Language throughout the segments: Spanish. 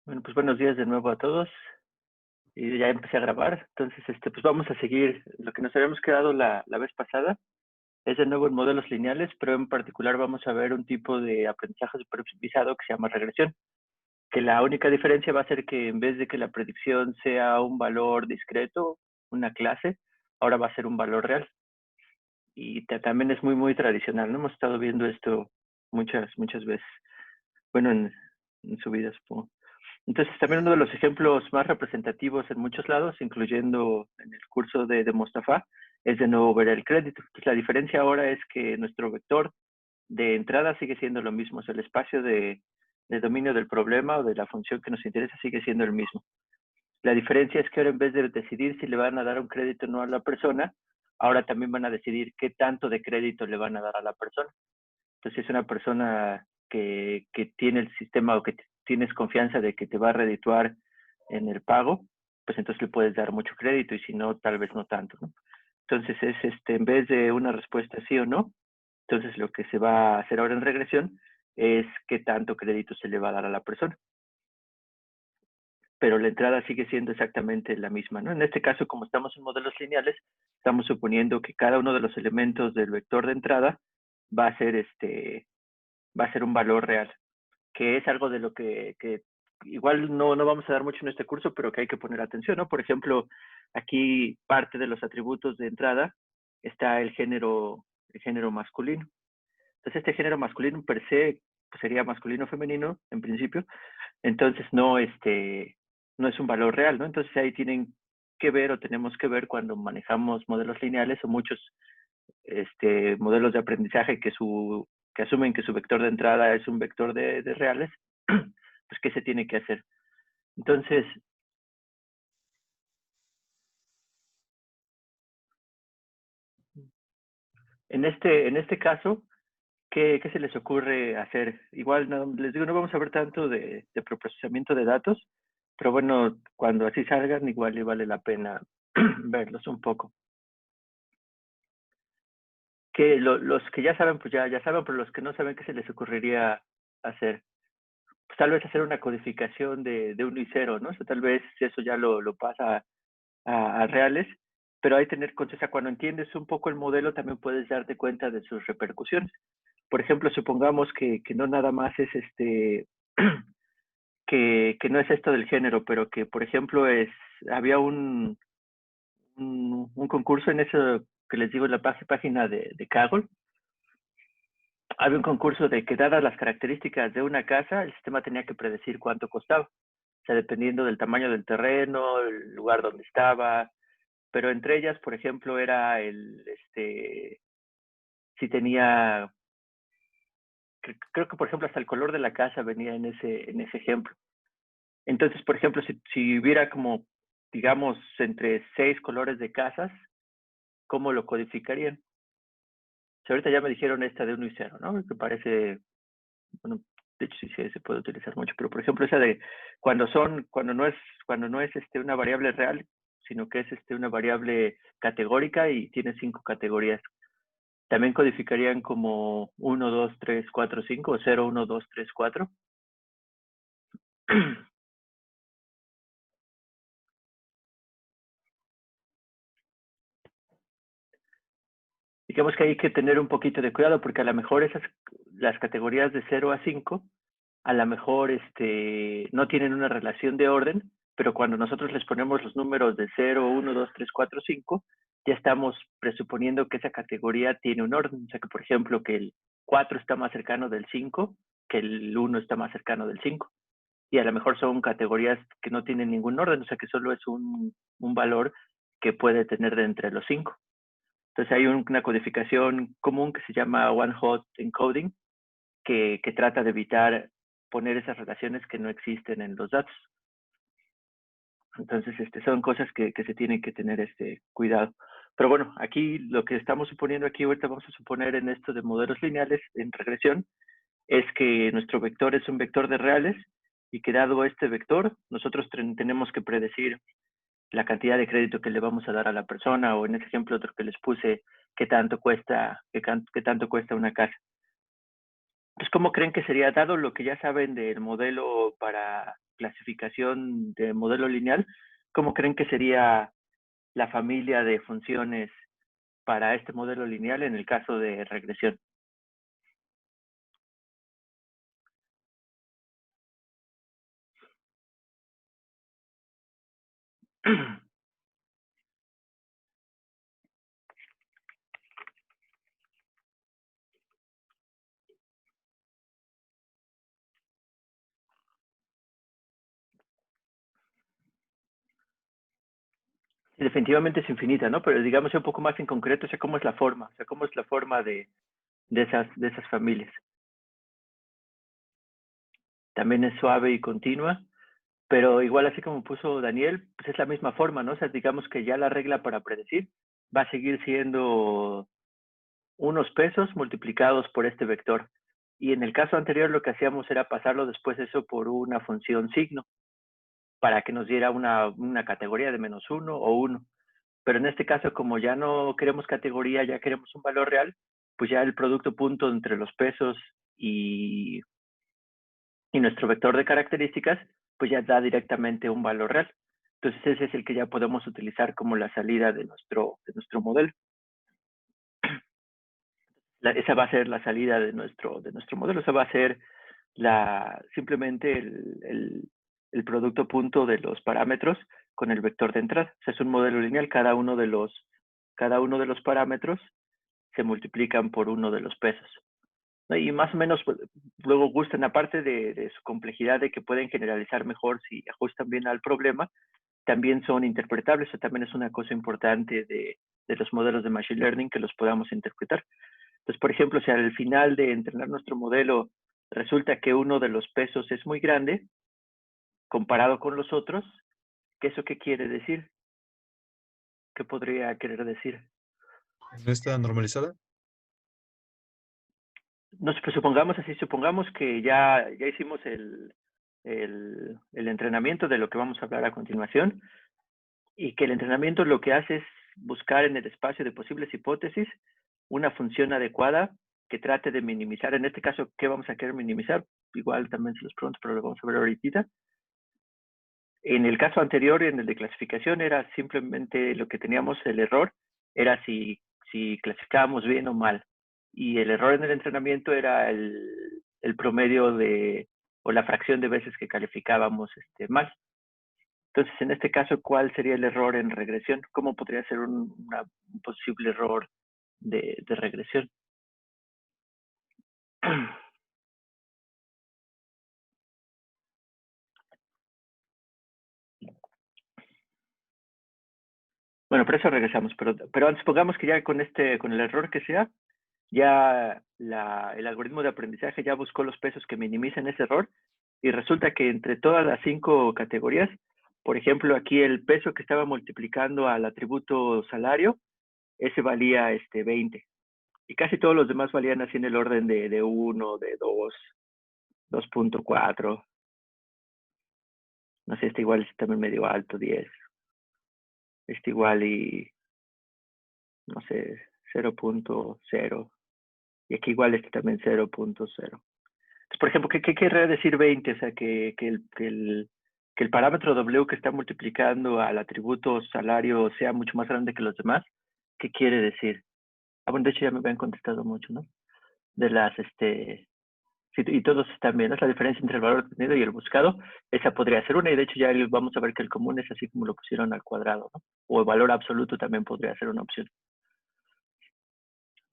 Bueno, pues buenos días de nuevo a todos. Y ya empecé a grabar. Entonces, pues vamos a seguir lo que nos habíamos quedado la vez pasada. Es de nuevo en modelos lineales, pero en particular vamos a ver un tipo de aprendizaje supervisado que se llama regresión. Que la única diferencia va a ser que en vez de que la predicción sea un valor discreto, una clase, ahora va a ser un valor real. Y también es muy tradicional, ¿no? Hemos estado viendo esto muchas veces. Bueno, en su vida, supongo. Entonces, también uno de los ejemplos más representativos en muchos lados, incluyendo en el curso de Mostafa, es de nuevo ver el crédito. Pues la diferencia ahora es que nuestro vector de entrada sigue siendo lo mismo, o sea, el espacio de dominio del problema o de la función que nos interesa sigue siendo el mismo. La diferencia es que ahora en vez de decidir si le van a dar un crédito o no a la persona, ahora también van a decidir qué tanto de crédito le van a dar a la persona. Entonces, si es una persona que tiene el sistema o que tienes confianza de que te va a redituar en el pago, pues entonces le puedes dar mucho crédito y si no, tal vez no tanto, ¿no? Entonces es en vez de una respuesta sí o no, entonces lo que se va a hacer ahora en regresión es qué tanto crédito se le va a dar a la persona. Pero la entrada sigue siendo exactamente la misma, ¿no? En este caso, como estamos en modelos lineales, estamos suponiendo que cada uno de los elementos del vector de entrada va a ser va a ser un valor real, que es algo de lo que igual no vamos a dar mucho en este curso, pero que hay que poner atención, ¿no? Por ejemplo, aquí parte de los atributos de entrada está el género masculino. Entonces, este género masculino per se pues, sería masculino o femenino, en principio. Entonces, no es un valor real, ¿no? Entonces, ahí tienen que ver o tenemos que ver cuando manejamos modelos lineales o muchos modelos de aprendizaje que asumen que su vector de entrada es un vector de reales, pues ¿qué se tiene que hacer? Entonces, en este caso, ¿qué se les ocurre hacer? Igual, no, les digo, no vamos a ver tanto de preprocesamiento de datos, pero bueno, cuando así salgan, igual le vale la pena verlos un poco. Que los que ya saben, pues ya saben, pero los que no saben, ¿qué se les ocurriría hacer? Pues tal vez hacer una codificación de 1 y 0, ¿no? O sea, tal vez eso ya lo pasa a reales, pero hay que tener conciencia, cuando entiendes un poco el modelo, también puedes darte cuenta de sus repercusiones. Por ejemplo, supongamos que no nada más es que no es esto del género, pero que, por ejemplo, había un concurso en eso que les digo en la página de Kaggle. Había un concurso de que dadas las características de una casa, el sistema tenía que predecir cuánto costaba. O sea, dependiendo del tamaño del terreno, el lugar donde estaba, pero entre ellas, por ejemplo, era si tenía, creo que por ejemplo hasta el color de la casa venía en ese ejemplo. Entonces, por ejemplo, si hubiera como, digamos, entre 6 colores de casas, ¿cómo lo codificarían? O sea, ahorita ya me dijeron esta de 1 y 0, ¿no? Que parece, bueno, de hecho sí se puede utilizar mucho, pero por ejemplo esa de cuando no es una variable real, sino que es una variable categórica y tiene 5 categorías. También codificarían como 1, 2, 3, 4, 5 o 0, 1, 2, 3, 4. Digamos que hay que tener un poquito de cuidado porque a lo mejor las categorías de 0 a 5, a lo mejor no tienen una relación de orden, pero cuando nosotros les ponemos los números de 0, 1, 2, 3, 4, 5, ya estamos presuponiendo que esa categoría tiene un orden. O sea que, por ejemplo, que el 4 está más cercano del 5, que el 1 está más cercano del 5. Y a lo mejor son categorías que no tienen ningún orden, o sea que solo es un valor que puede tener de entre los 5. Entonces hay una codificación común que se llama One Hot Encoding, que trata de evitar poner esas relaciones que no existen en los datos. Entonces, son cosas que se tienen que tener cuidado. Pero bueno, aquí lo que estamos suponiendo aquí, ahorita vamos a suponer en esto de modelos lineales en regresión, es que nuestro vector es un vector de reales y que dado este vector, nosotros tenemos que predecir la cantidad de crédito que le vamos a dar a la persona, o en ese ejemplo otro que les puse, qué tanto cuesta una casa. Pues, ¿cómo creen que sería, dado lo que ya saben del modelo para clasificación de modelo lineal, cómo creen que sería la familia de funciones para este modelo lineal en el caso de regresión? Definitivamente es infinita, ¿no? Pero digamos un poco más en concreto, o sea, ¿cómo es la forma? O sea, ¿cómo es la forma de esas familias? También es suave y continua, pero igual así como puso Daniel, pues es la misma forma, ¿no? O sea, digamos que ya la regla para predecir va a seguir siendo unos pesos multiplicados por este vector. Y en el caso anterior lo que hacíamos era pasarlo después eso por una función signo, para que nos diera una categoría de -1 o 1. Pero en este caso, como ya no queremos categoría, ya queremos un valor real, pues ya el producto punto entre los pesos y, y nuestro vector de características, pues ya da directamente un valor real. Entonces ese es el que ya podemos utilizar como la salida de nuestro modelo. Esa va a ser la salida de nuestro modelo, esa va a ser simplemente el producto punto de los parámetros con el vector de entrada. O sea, es un modelo lineal, cada uno de los parámetros se multiplican por uno de los pesos, ¿no? Y más o menos pues, luego gustan, aparte de su complejidad de que pueden generalizar mejor si ajustan bien al problema, también son interpretables. Eso también es una cosa importante de los modelos de Machine Learning, que los podamos interpretar. Entonces, por ejemplo, si al final de entrenar nuestro modelo resulta que uno de los pesos es muy grande comparado con los otros, ¿qué eso qué quiere decir? ¿Qué podría querer decir? ¿No está normalizada? Pues supongamos así, supongamos que ya hicimos el entrenamiento de lo que vamos a hablar a continuación y que el entrenamiento lo que hace es buscar en el espacio de posibles hipótesis una función adecuada que trate de minimizar. En este caso, ¿qué vamos a querer minimizar? Igual también se los pregunto, pero lo vamos a ver ahorita. En el caso anterior, en el de clasificación, era simplemente lo que teníamos el error, era si clasificábamos bien o mal. Y el error en el entrenamiento era el promedio o la fracción de veces que calificábamos mal. Entonces, en este caso, ¿cuál sería el error en regresión? ¿Cómo podría ser un posible error de regresión? Bueno, por eso regresamos, pero antes pongamos que ya con el error que sea, ya el algoritmo de aprendizaje ya buscó los pesos que minimicen ese error y resulta que entre todas las 5 categorías, por ejemplo, aquí el peso que estaba multiplicando al atributo salario, ese valía 20. Y casi todos los demás valían así en el orden de 1, de 2, 2.4. No sé, este igual es también medio alto, 10. Este igual y, no sé, 0.0. Y aquí igual este también 0.0. Por ejemplo, ¿qué querría decir 20? O sea, que el parámetro W que está multiplicando al atributo salario sea mucho más grande que los demás. ¿Qué quiere decir? Ah, bueno, de hecho ya me habían contestado mucho, ¿no? De sí, y todos están bien, ¿no? Es la diferencia entre el valor obtenido y el buscado. Esa podría ser una, y de hecho ya vamos a ver que el común es así como lo pusieron al cuadrado, ¿no? O el valor absoluto también podría ser una opción.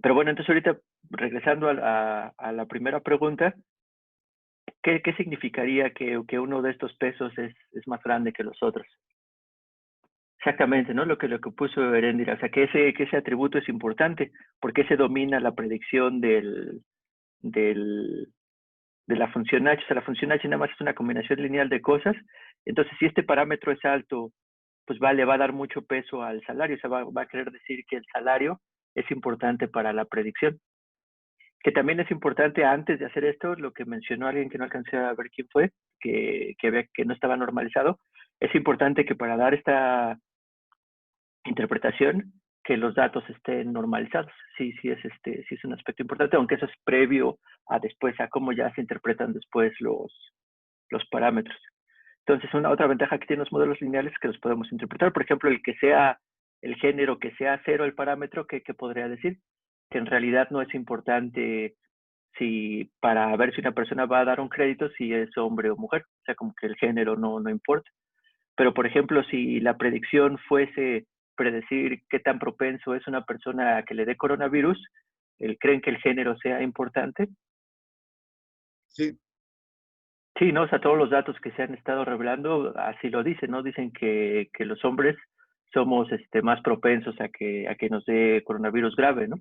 Pero bueno, entonces ahorita, regresando a la primera pregunta, ¿qué significaría que uno de estos pesos es más grande que los otros? Exactamente, ¿no? Lo que puso Erendira, o sea, que ese atributo es importante, porque ese domina la predicción del, de la función h. O sea, la función h nada más es una combinación lineal de cosas. Entonces, si este parámetro es alto, pues le va a dar mucho peso al salario. O sea, va a querer decir que el salario es importante para la predicción. Que también es importante antes de hacer esto, lo que mencionó alguien que no alcancé a ver quién fue, que no estaba normalizado, es importante que para dar esta interpretación que los datos estén normalizados. Sí es un aspecto importante, aunque eso es previo a después, a cómo ya se interpretan después los parámetros. Entonces, una otra ventaja que tienen los modelos lineales es que los podemos interpretar. Por ejemplo, el que sea el género, que sea cero el parámetro, ¿qué podría decir? Que en realidad no es importante si para ver si una persona va a dar un crédito si es hombre o mujer. O sea, como que el género no importa. Pero, por ejemplo, si la predicción fuese predecir qué tan propenso es una persona a que le dé coronavirus, ¿creen que el género sea importante? Sí, Sí, ¿no? O sea, todos los datos que se han estado revelando así lo dicen, ¿no? Dicen que los hombres somos más propensos a que nos dé coronavirus grave, ¿no?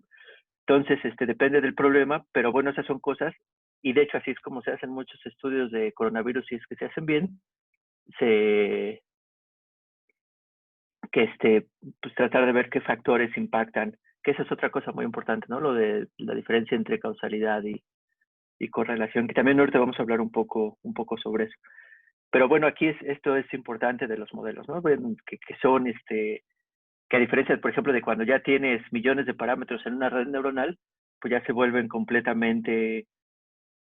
Entonces, depende del problema, pero bueno, esas son cosas, y de hecho así es como se hacen muchos estudios de coronavirus, y es que se hacen bien, se, que pues tratar de ver qué factores impactan, que esa es otra cosa muy importante, ¿no? Lo de la diferencia entre causalidad y correlación, que también ahorita vamos a hablar un poco sobre eso. Pero bueno, aquí esto es importante de los modelos, ¿no? Que son, que a diferencia, por ejemplo, de cuando ya tienes millones de parámetros en una red neuronal, pues ya se vuelven completamente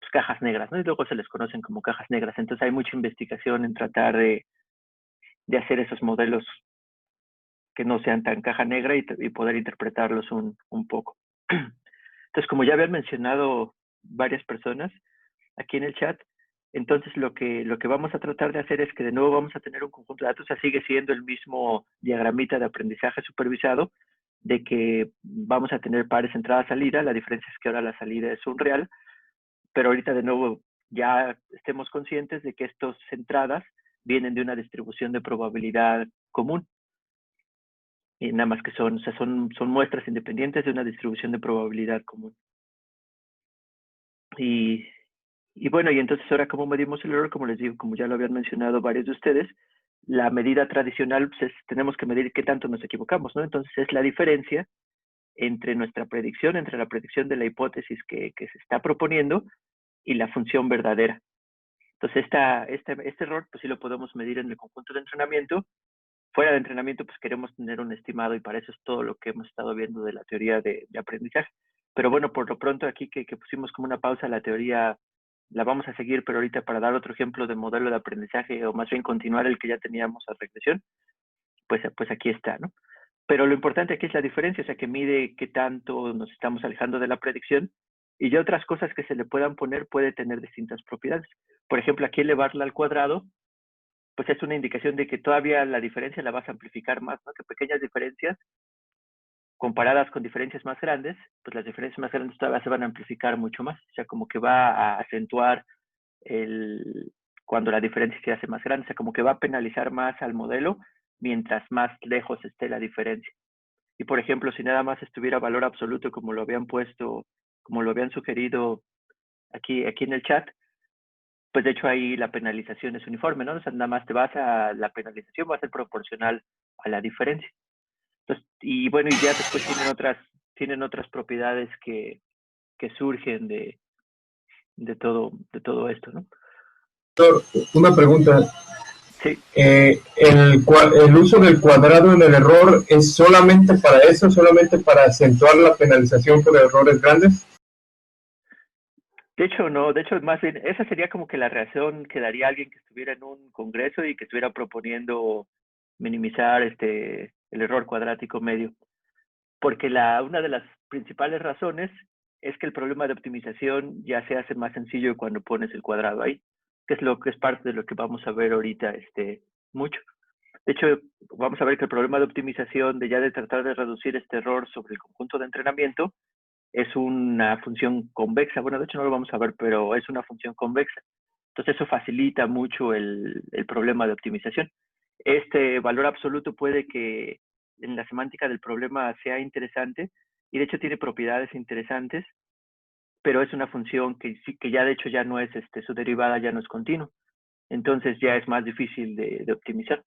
pues, cajas negras, ¿no? Y luego se les conocen como cajas negras. Entonces hay mucha investigación en tratar de hacer esos modelos que no sean tan caja negra y poder interpretarlos un poco. Entonces, como ya habían mencionado varias personas aquí en el chat, entonces lo que vamos a tratar de hacer es que de nuevo vamos a tener un conjunto de datos, o sea, sigue siendo el mismo diagramita de aprendizaje supervisado, de que vamos a tener pares entrada-salida, la diferencia es que ahora la salida es un real, pero ahorita de nuevo ya estemos conscientes de que estas entradas vienen de una distribución de probabilidad común. Y nada más que son, o sea, son muestras independientes de una distribución de probabilidad común. Y, y bueno, y entonces ahora, ¿cómo medimos el error? Como les digo, como ya lo habían mencionado varios de ustedes, la medida tradicional pues tenemos que medir qué tanto nos equivocamos, ¿no? Entonces es la diferencia entre nuestra predicción, entre la predicción de la hipótesis que se está proponiendo y la función verdadera. Entonces este error pues sí lo podemos medir en el conjunto de entrenamiento. Fuera de entrenamiento, pues queremos tener un estimado y para eso es todo lo que hemos estado viendo de la teoría de aprendizaje. Pero bueno, por lo pronto aquí que pusimos como una pausa la teoría, la vamos a seguir, pero ahorita para dar otro ejemplo de modelo de aprendizaje o más bien continuar el que ya teníamos a regresión, pues aquí está, ¿no? Pero lo importante aquí es la diferencia, o sea, que mide qué tanto nos estamos alejando de la predicción y ya otras cosas que se le puedan poner puede tener distintas propiedades. Por ejemplo, aquí elevarla al cuadrado pues es una indicación de que todavía la diferencia la vas a amplificar más, ¿no? Que pequeñas diferencias comparadas con diferencias más grandes, pues las diferencias más grandes todavía se van a amplificar mucho más. O sea, como que va a acentuar cuando la diferencia se hace más grande. O sea, como que va a penalizar más al modelo mientras más lejos esté la diferencia. Y por ejemplo, si nada más estuviera valor absoluto como lo habían puesto, como lo habían sugerido aquí en el chat, pues de hecho ahí la penalización es uniforme, ¿no? O sea, nada más te vas a la penalización, va a ser proporcional a la diferencia. Entonces, y bueno, y ya después tienen otras propiedades que surgen de todo esto, ¿no? Doctor, una pregunta. Sí, ¿El uso del cuadrado en el error es solamente para eso, solamente para acentuar la penalización por errores grandes? de hecho no, de hecho más bien, esa sería como que la reacción que daría alguien que estuviera en un congreso y que estuviera proponiendo minimizar el error cuadrático medio. Porque una de las principales razones es que el problema de optimización ya se hace más sencillo cuando pones el cuadrado ahí, que es lo que es parte de lo que vamos a ver ahorita mucho. De hecho, vamos a ver que el problema de optimización de tratar de reducir este error sobre el conjunto de entrenamiento es una función convexa. Bueno, de hecho no lo vamos a ver, pero es una función convexa. Entonces eso facilita mucho el problema de optimización. Este valor absoluto puede que en la semántica del problema sea interesante y de hecho tiene propiedades interesantes, pero es una función que ya de hecho ya no es, su derivada ya no es continua. Entonces ya es más difícil de optimizar.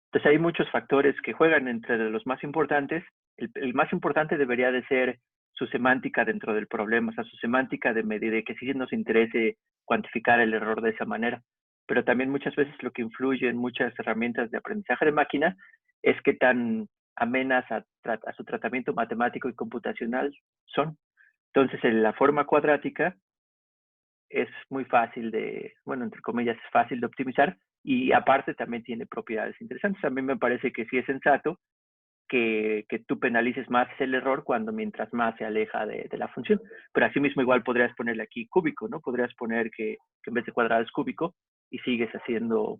Entonces hay muchos factores que juegan entre los más importantes. El más importante debería de ser su semántica dentro del problema, o sea, su semántica de que sí nos interese cuantificar el error de esa manera. Pero también muchas veces lo que influye en muchas herramientas de aprendizaje de máquina es qué tan amenas a su tratamiento matemático y computacional son. Entonces, en la forma cuadrática es muy fácil de, bueno, entre comillas, es fácil de optimizar y aparte también tiene propiedades interesantes. A mí me parece que sí es sensato que tú penalices más el error mientras más se aleja de la función. Pero asimismo igual podrías ponerle aquí cúbico, ¿no? Podrías poner que en vez de cuadrado es cúbico y sigues haciendo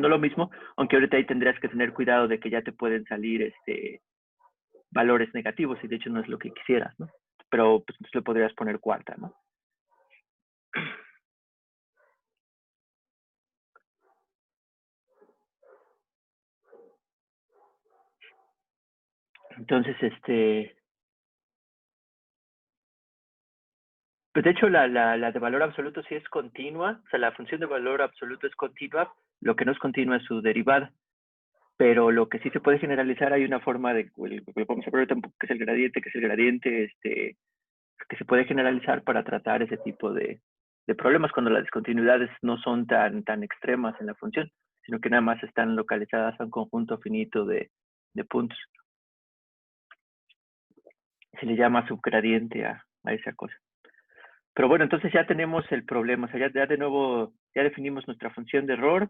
lo mismo, aunque ahorita ahí tendrías que tener cuidado de que ya te pueden salir valores negativos y de hecho no es lo que quisieras, ¿no? Pero pues le podrías poner cuarta, ¿no? Entonces, pues de hecho la de valor absoluto sí es continua, o sea, la función de valor absoluto es continua, lo que no es continua es su derivada, pero lo que sí se puede generalizar, hay una forma de, vamos a ver ahorita un poco qué es el gradiente, que se puede generalizar para tratar ese tipo de problemas cuando las discontinuidades no son tan extremas en la función, sino que nada más están localizadas a un conjunto finito de puntos. Se le llama subgradiente a esa cosa. Pero bueno, entonces ya tenemos el problema, o sea, ya de nuevo, ya definimos nuestra función de error,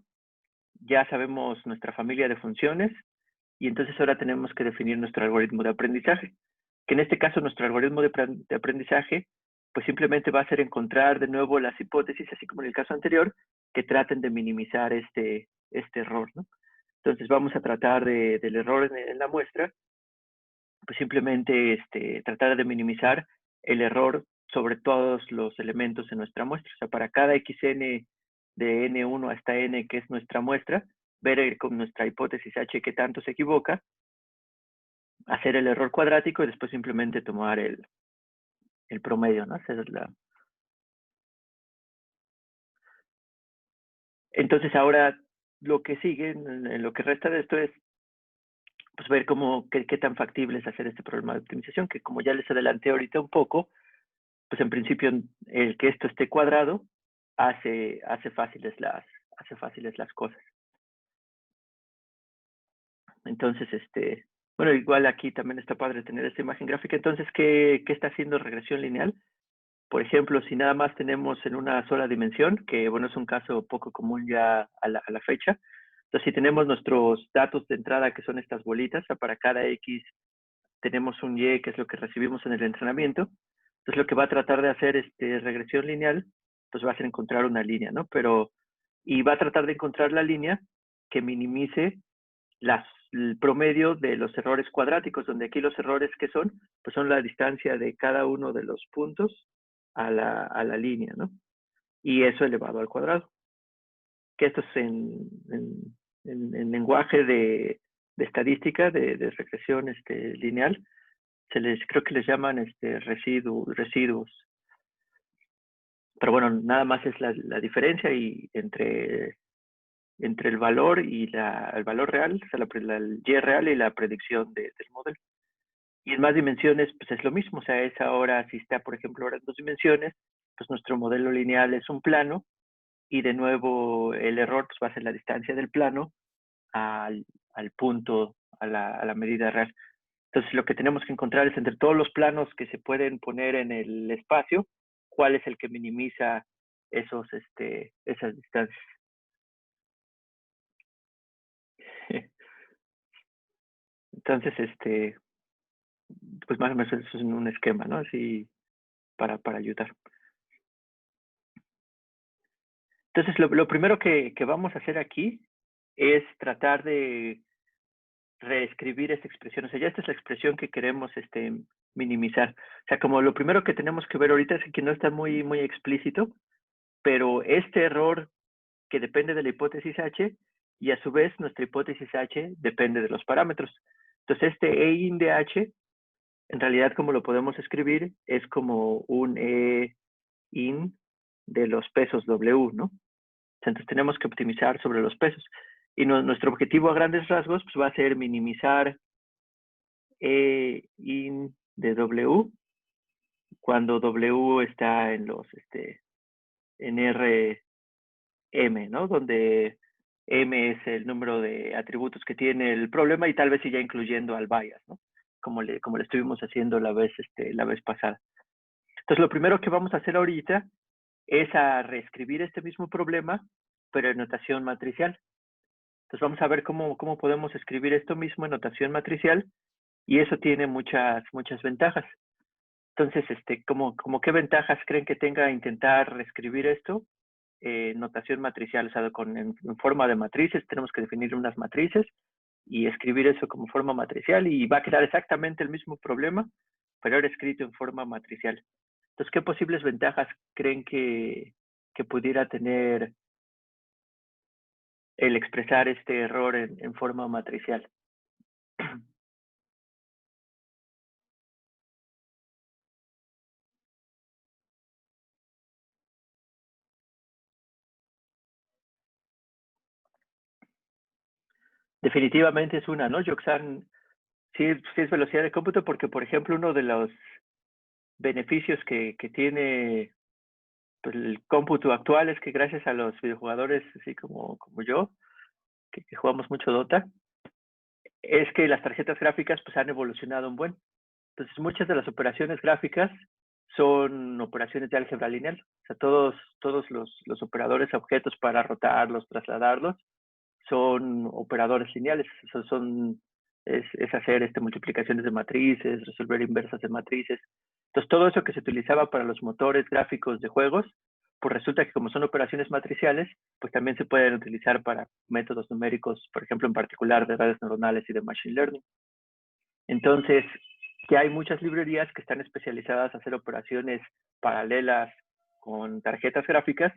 ya sabemos nuestra familia de funciones, y entonces ahora tenemos que definir nuestro algoritmo de aprendizaje, que en este caso nuestro algoritmo de aprendizaje, pues simplemente va a ser encontrar de nuevo las hipótesis, así como en el caso anterior, que traten de minimizar este error, ¿no? Entonces vamos a tratar del error en la muestra, pues simplemente tratar de minimizar el error sobre todos los elementos en nuestra muestra. O sea, para cada xn de n1 hasta n, que es nuestra muestra, ver con nuestra hipótesis h qué tanto se equivoca, hacer el error cuadrático y después simplemente tomar el promedio, ¿no? Entonces ahora lo que sigue, en lo que resta de esto es pues ver qué tan factible es hacer este problema de optimización, que como ya les adelanté ahorita un poco, pues en principio el que esto esté cuadrado hace fáciles las cosas. Entonces, bueno, igual aquí también está padre tener esta imagen gráfica. Entonces, ¿qué está haciendo regresión lineal? Por ejemplo, si nada más tenemos en una sola dimensión, que bueno, es un caso poco común ya a la fecha. Entonces, si tenemos nuestros datos de entrada, que son estas bolitas, o sea, para cada X tenemos un Y, que es lo que recibimos en el entrenamiento. Entonces, lo que va a tratar de hacer regresión lineal, pues va a ser encontrar una línea, ¿no? Y va a tratar de encontrar la línea que minimice el promedio de los errores cuadráticos, donde aquí los errores que son, pues son la distancia de cada uno de los puntos a la línea, ¿no? Y eso elevado al cuadrado. Que esto es en lenguaje de estadística, de regresión lineal, creo que les llaman residuos. Pero bueno, nada más es la diferencia y entre el valor y el valor real, o sea, el Y real y la predicción del modelo. Y en más dimensiones, pues es lo mismo, o sea, es ahora, si está, por ejemplo, ahora en 2 dimensiones, pues nuestro modelo lineal es un plano y de nuevo el error pues va a ser la distancia del plano al punto, a la medida real. Entonces, lo que tenemos que encontrar es entre todos los planos que se pueden poner en el espacio, cuál es el que minimiza esas distancias. Entonces, pues más o menos eso es un esquema, ¿no? Así para ayudar. Entonces, lo primero que vamos a hacer aquí es tratar de reescribir esta expresión. O sea, ya esta es la expresión que queremos minimizar. O sea, como lo primero que tenemos que ver ahorita es que no está muy explícito, pero este error que depende de la hipótesis H y a su vez nuestra hipótesis H depende de los parámetros. Entonces, E-in de H, en realidad como lo podemos escribir, es como un E-in de los pesos W, ¿no? Entonces tenemos que optimizar sobre los pesos. Y nuestro objetivo a grandes rasgos pues, va a ser minimizar E-in de W cuando W está en en RM, ¿no? Donde M es el número de atributos que tiene el problema y tal vez ya incluyendo al bias, ¿no? Como le estuvimos haciendo la vez pasada. Entonces, lo primero que vamos a hacer ahorita es a reescribir este mismo problema, pero en notación matricial. Entonces, vamos a ver cómo podemos escribir esto mismo en notación matricial, y eso tiene muchas ventajas. Entonces, ¿como qué ventajas creen que tenga intentar reescribir esto en notación matricial? O sea, en forma de matrices, tenemos que definir unas matrices y escribir eso como forma matricial, y va a quedar exactamente el mismo problema, pero ahora escrito en forma matricial. Entonces, ¿qué posibles ventajas creen que pudiera tener el expresar este error en forma matricial? Definitivamente es una, ¿no? Yoxan, sí es velocidad de cómputo, porque, por ejemplo, uno de los beneficios que tiene pues, el cómputo actual es que gracias a los videojugadores, así como yo, que jugamos mucho Dota, es que las tarjetas gráficas pues han evolucionado un buen. Entonces, muchas de las operaciones gráficas son operaciones de álgebra lineal. O sea, todos los operadores a objetos para rotarlos, trasladarlos, son operadores lineales. Es hacer multiplicaciones de matrices, resolver inversas de matrices. Entonces, todo eso que se utilizaba para los motores gráficos de juegos, pues resulta que como son operaciones matriciales, pues también se pueden utilizar para métodos numéricos, por ejemplo, en particular de redes neuronales y de machine learning. Entonces, que hay muchas librerías que están especializadas a hacer operaciones paralelas con tarjetas gráficas.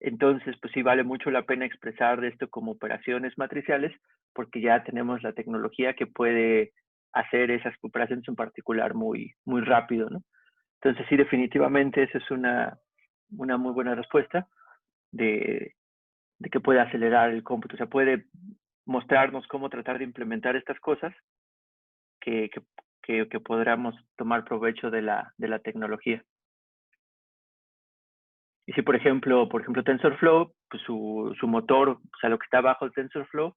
Entonces, pues sí vale mucho la pena expresar esto como operaciones matriciales, porque ya tenemos la tecnología que puede hacer esas operaciones en particular muy rápido, ¿no? Entonces, sí, definitivamente esa es una muy buena respuesta de que puede acelerar el cómputo. O sea, puede mostrarnos cómo tratar de implementar estas cosas que podamos tomar provecho de la tecnología. Y si, por ejemplo, TensorFlow, pues su motor, o sea, lo que está bajo el TensorFlow,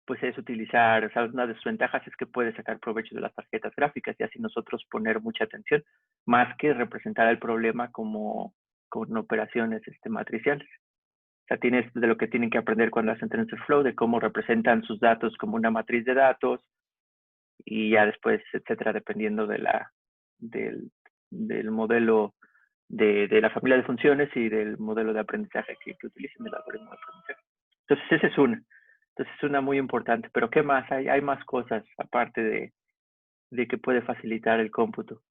pues es utilizar, o sea, una de sus ventajas es que puede sacar provecho de las tarjetas gráficas y así nosotros poner mucha atención, más que representar el problema con operaciones matriciales. O sea, tienes de lo que tienen que aprender cuando hacen TensorFlow, de cómo representan sus datos como una matriz de datos, y ya después, etcétera, dependiendo del modelo de la familia de funciones y del modelo de aprendizaje que utilicen del algoritmo de aprendizaje. Entonces, esa es una. Entonces, es una muy importante. Pero, ¿qué más? Hay más cosas aparte de que puede facilitar el cómputo.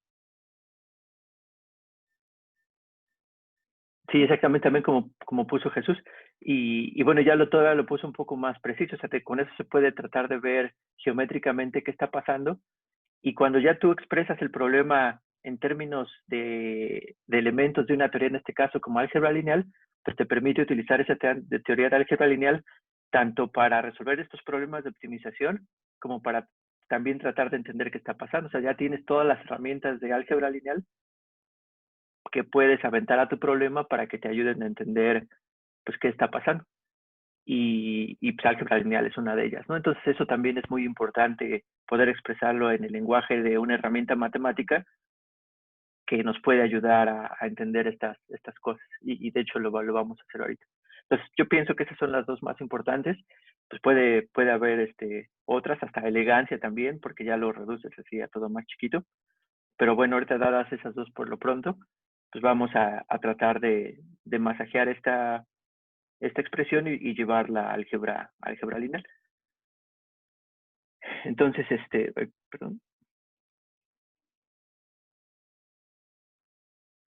Sí, exactamente, también como puso Jesús. Y bueno, ya todavía lo puso un poco más preciso. O sea, con eso se puede tratar de ver geométricamente qué está pasando. Y cuando ya tú expresas el problema en términos de elementos de una teoría, en este caso como álgebra lineal, pues te permite utilizar esa teoría de álgebra lineal tanto para resolver estos problemas de optimización como para también tratar de entender qué está pasando. O sea, ya tienes todas las herramientas de álgebra lineal que puedes aventar a tu problema para que te ayuden a entender pues qué está pasando. Y pues álgebra lineal es una de ellas, ¿no? Entonces eso también es muy importante, poder expresarlo en el lenguaje de una herramienta matemática que nos puede ayudar a entender estas cosas. Y de hecho lo vamos a hacer ahorita. Entonces yo pienso que esas son las dos más importantes. Pues puede haber otras, hasta elegancia también, porque ya lo reduces así a todo más chiquito. Pero bueno, ahorita dadas esas dos por lo pronto, pues vamos a tratar de masajear esta expresión y llevarla a álgebra lineal. Entonces, perdón.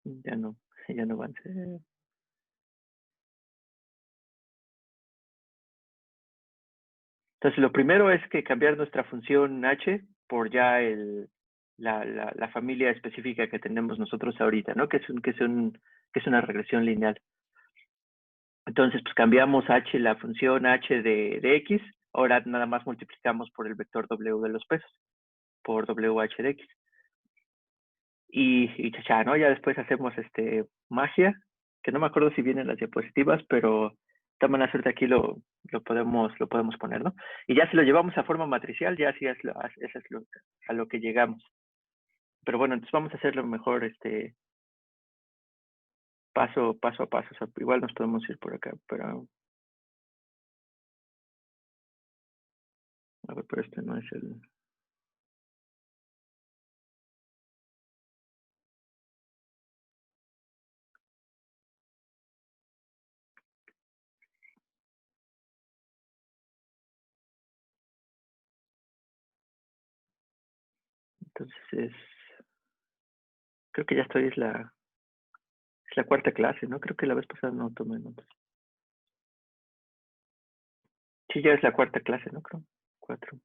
Ya no avancé. Entonces, lo primero es que cambiar nuestra función h por ya la familia específica que tenemos nosotros ahorita, ¿no? Que es una regresión lineal. Entonces, pues cambiamos h, la función h de x, ahora nada más multiplicamos por el vector w de los pesos, por wh de x. Y ¿no? Ya después hacemos magia, que no me acuerdo si vienen las diapositivas, pero esta manera suerte aquí lo podemos poner, ¿no? Y ya si lo llevamos a forma matricial, ya sí eso es a lo que llegamos. Pero bueno, entonces vamos a hacerlo mejor paso a paso. O sea, igual nos podemos ir por acá, pero a ver, pero este no es el... Entonces creo que ya estoy, es la cuarta clase, ¿no? Creo que la vez pasada no tomé notas. Sí, ya es la cuarta clase, ¿no? Creo. 4.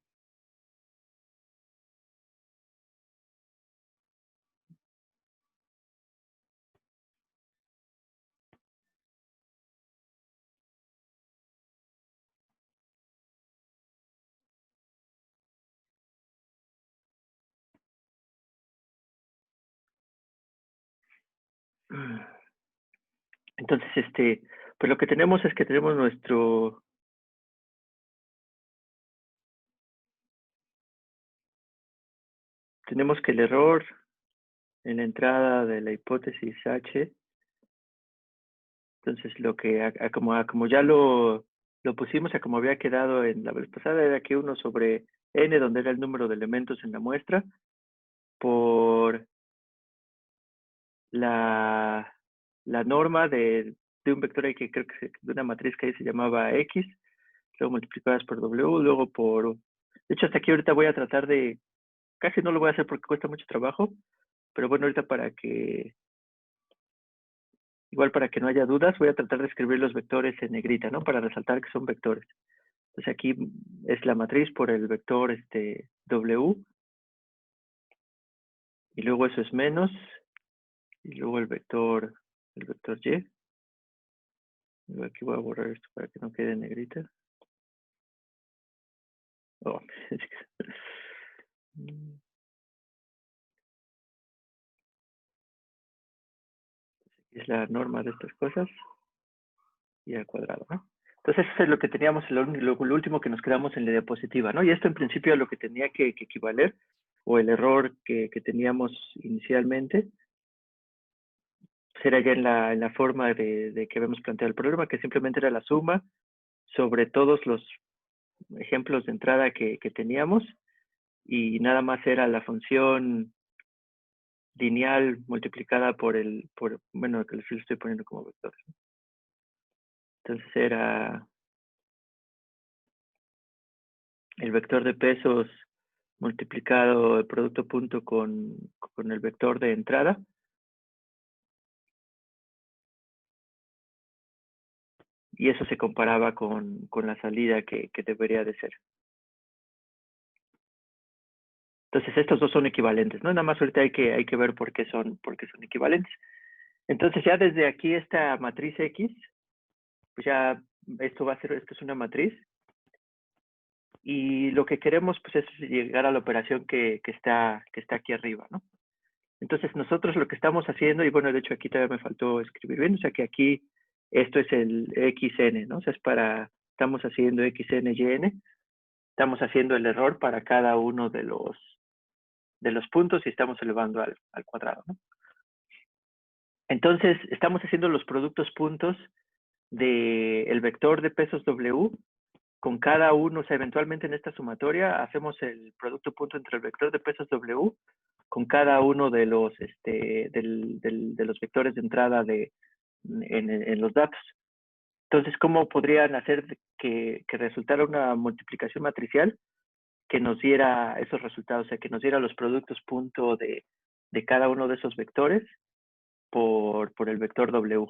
Entonces, pues lo que tenemos es que tenemos tenemos que el error en la entrada de la hipótesis H, entonces lo que, como ya lo pusimos a como había quedado en la vez pasada, era que 1 sobre n, donde era el número de elementos en la muestra, por la norma de un vector ahí que creo que de una matriz que ahí se llamaba X, luego multiplicadas por W, luego por... De hecho, hasta aquí ahorita voy a tratar de... Casi no lo voy a hacer porque cuesta mucho trabajo, pero bueno, ahorita igual para que no haya dudas, voy a tratar de escribir los vectores en negrita, ¿no? Para resaltar que son vectores. Entonces aquí es la matriz por el vector W, y luego eso es menos, y luego el vector Y. Luego aquí voy a borrar esto para que no quede en negrita. Oh. Es la norma de estas cosas y al cuadrado, ¿no? Entonces eso es lo que teníamos, lo último que nos quedamos en la diapositiva, ¿no? Y esto en principio a lo que tenía que equivaler, o el error que teníamos inicialmente, era ya en la forma de que habíamos planteado el problema, que simplemente era la suma sobre todos los ejemplos de entrada que teníamos, y nada más era la función lineal multiplicada bueno, que lo estoy poniendo como vectores, ¿no? Entonces era el vector de pesos multiplicado el producto punto con el vector de entrada. Y eso se comparaba con la salida que debería de ser. Entonces estos dos son equivalentes, ¿no? Nada más ahorita hay que ver por qué son equivalentes. Entonces ya desde aquí esta matriz X, pues ya esto es una matriz. Y lo que queremos pues es llegar a la operación que está aquí arriba, ¿no? Entonces nosotros lo que estamos haciendo, y bueno, de hecho aquí todavía me faltó escribir bien, o sea que aquí esto es el XN, ¿no? O sea, estamos haciendo XN y N, estamos haciendo el error para cada uno de los puntos y estamos elevando al cuadrado, ¿no? Entonces, estamos haciendo los productos puntos del vector de pesos W con cada uno, o sea, eventualmente en esta sumatoria hacemos el producto punto entre el vector de pesos W con cada uno de los, de los vectores de entrada en los datos. Entonces, ¿cómo podrían hacer que resultara una multiplicación matricial que nos diera esos resultados? O sea, que nos diera los productos punto de cada uno de esos vectores por el vector W.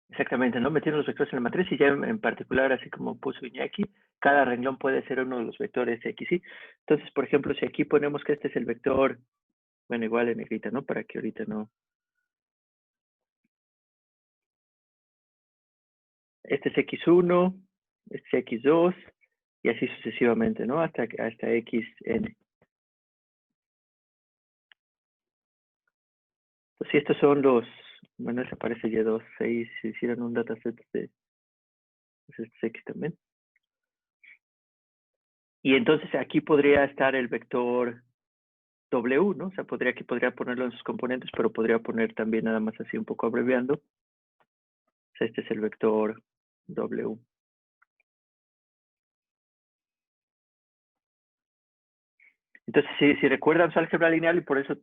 Exactamente, ¿no? Metiendo los vectores en la matriz y ya en particular, así como puso Iñaki, cada renglón puede ser uno de los vectores X, ¿sí? Entonces, por ejemplo, si aquí ponemos que este es el vector, bueno, igual en negrita, ¿no? Para que ahorita no este es x1, este es x2, y así sucesivamente, ¿no? Hasta xn. Pues si estos son los, bueno, ese aparece y2, ahí si hicieran un dataset de, pues este es x también. Y entonces aquí podría estar el vector W, ¿no? O sea, aquí podría ponerlo en sus componentes, pero podría poner también nada más así un poco abreviando. O sea, este es el vector W. Entonces, si recuerdan su álgebra lineal, y por eso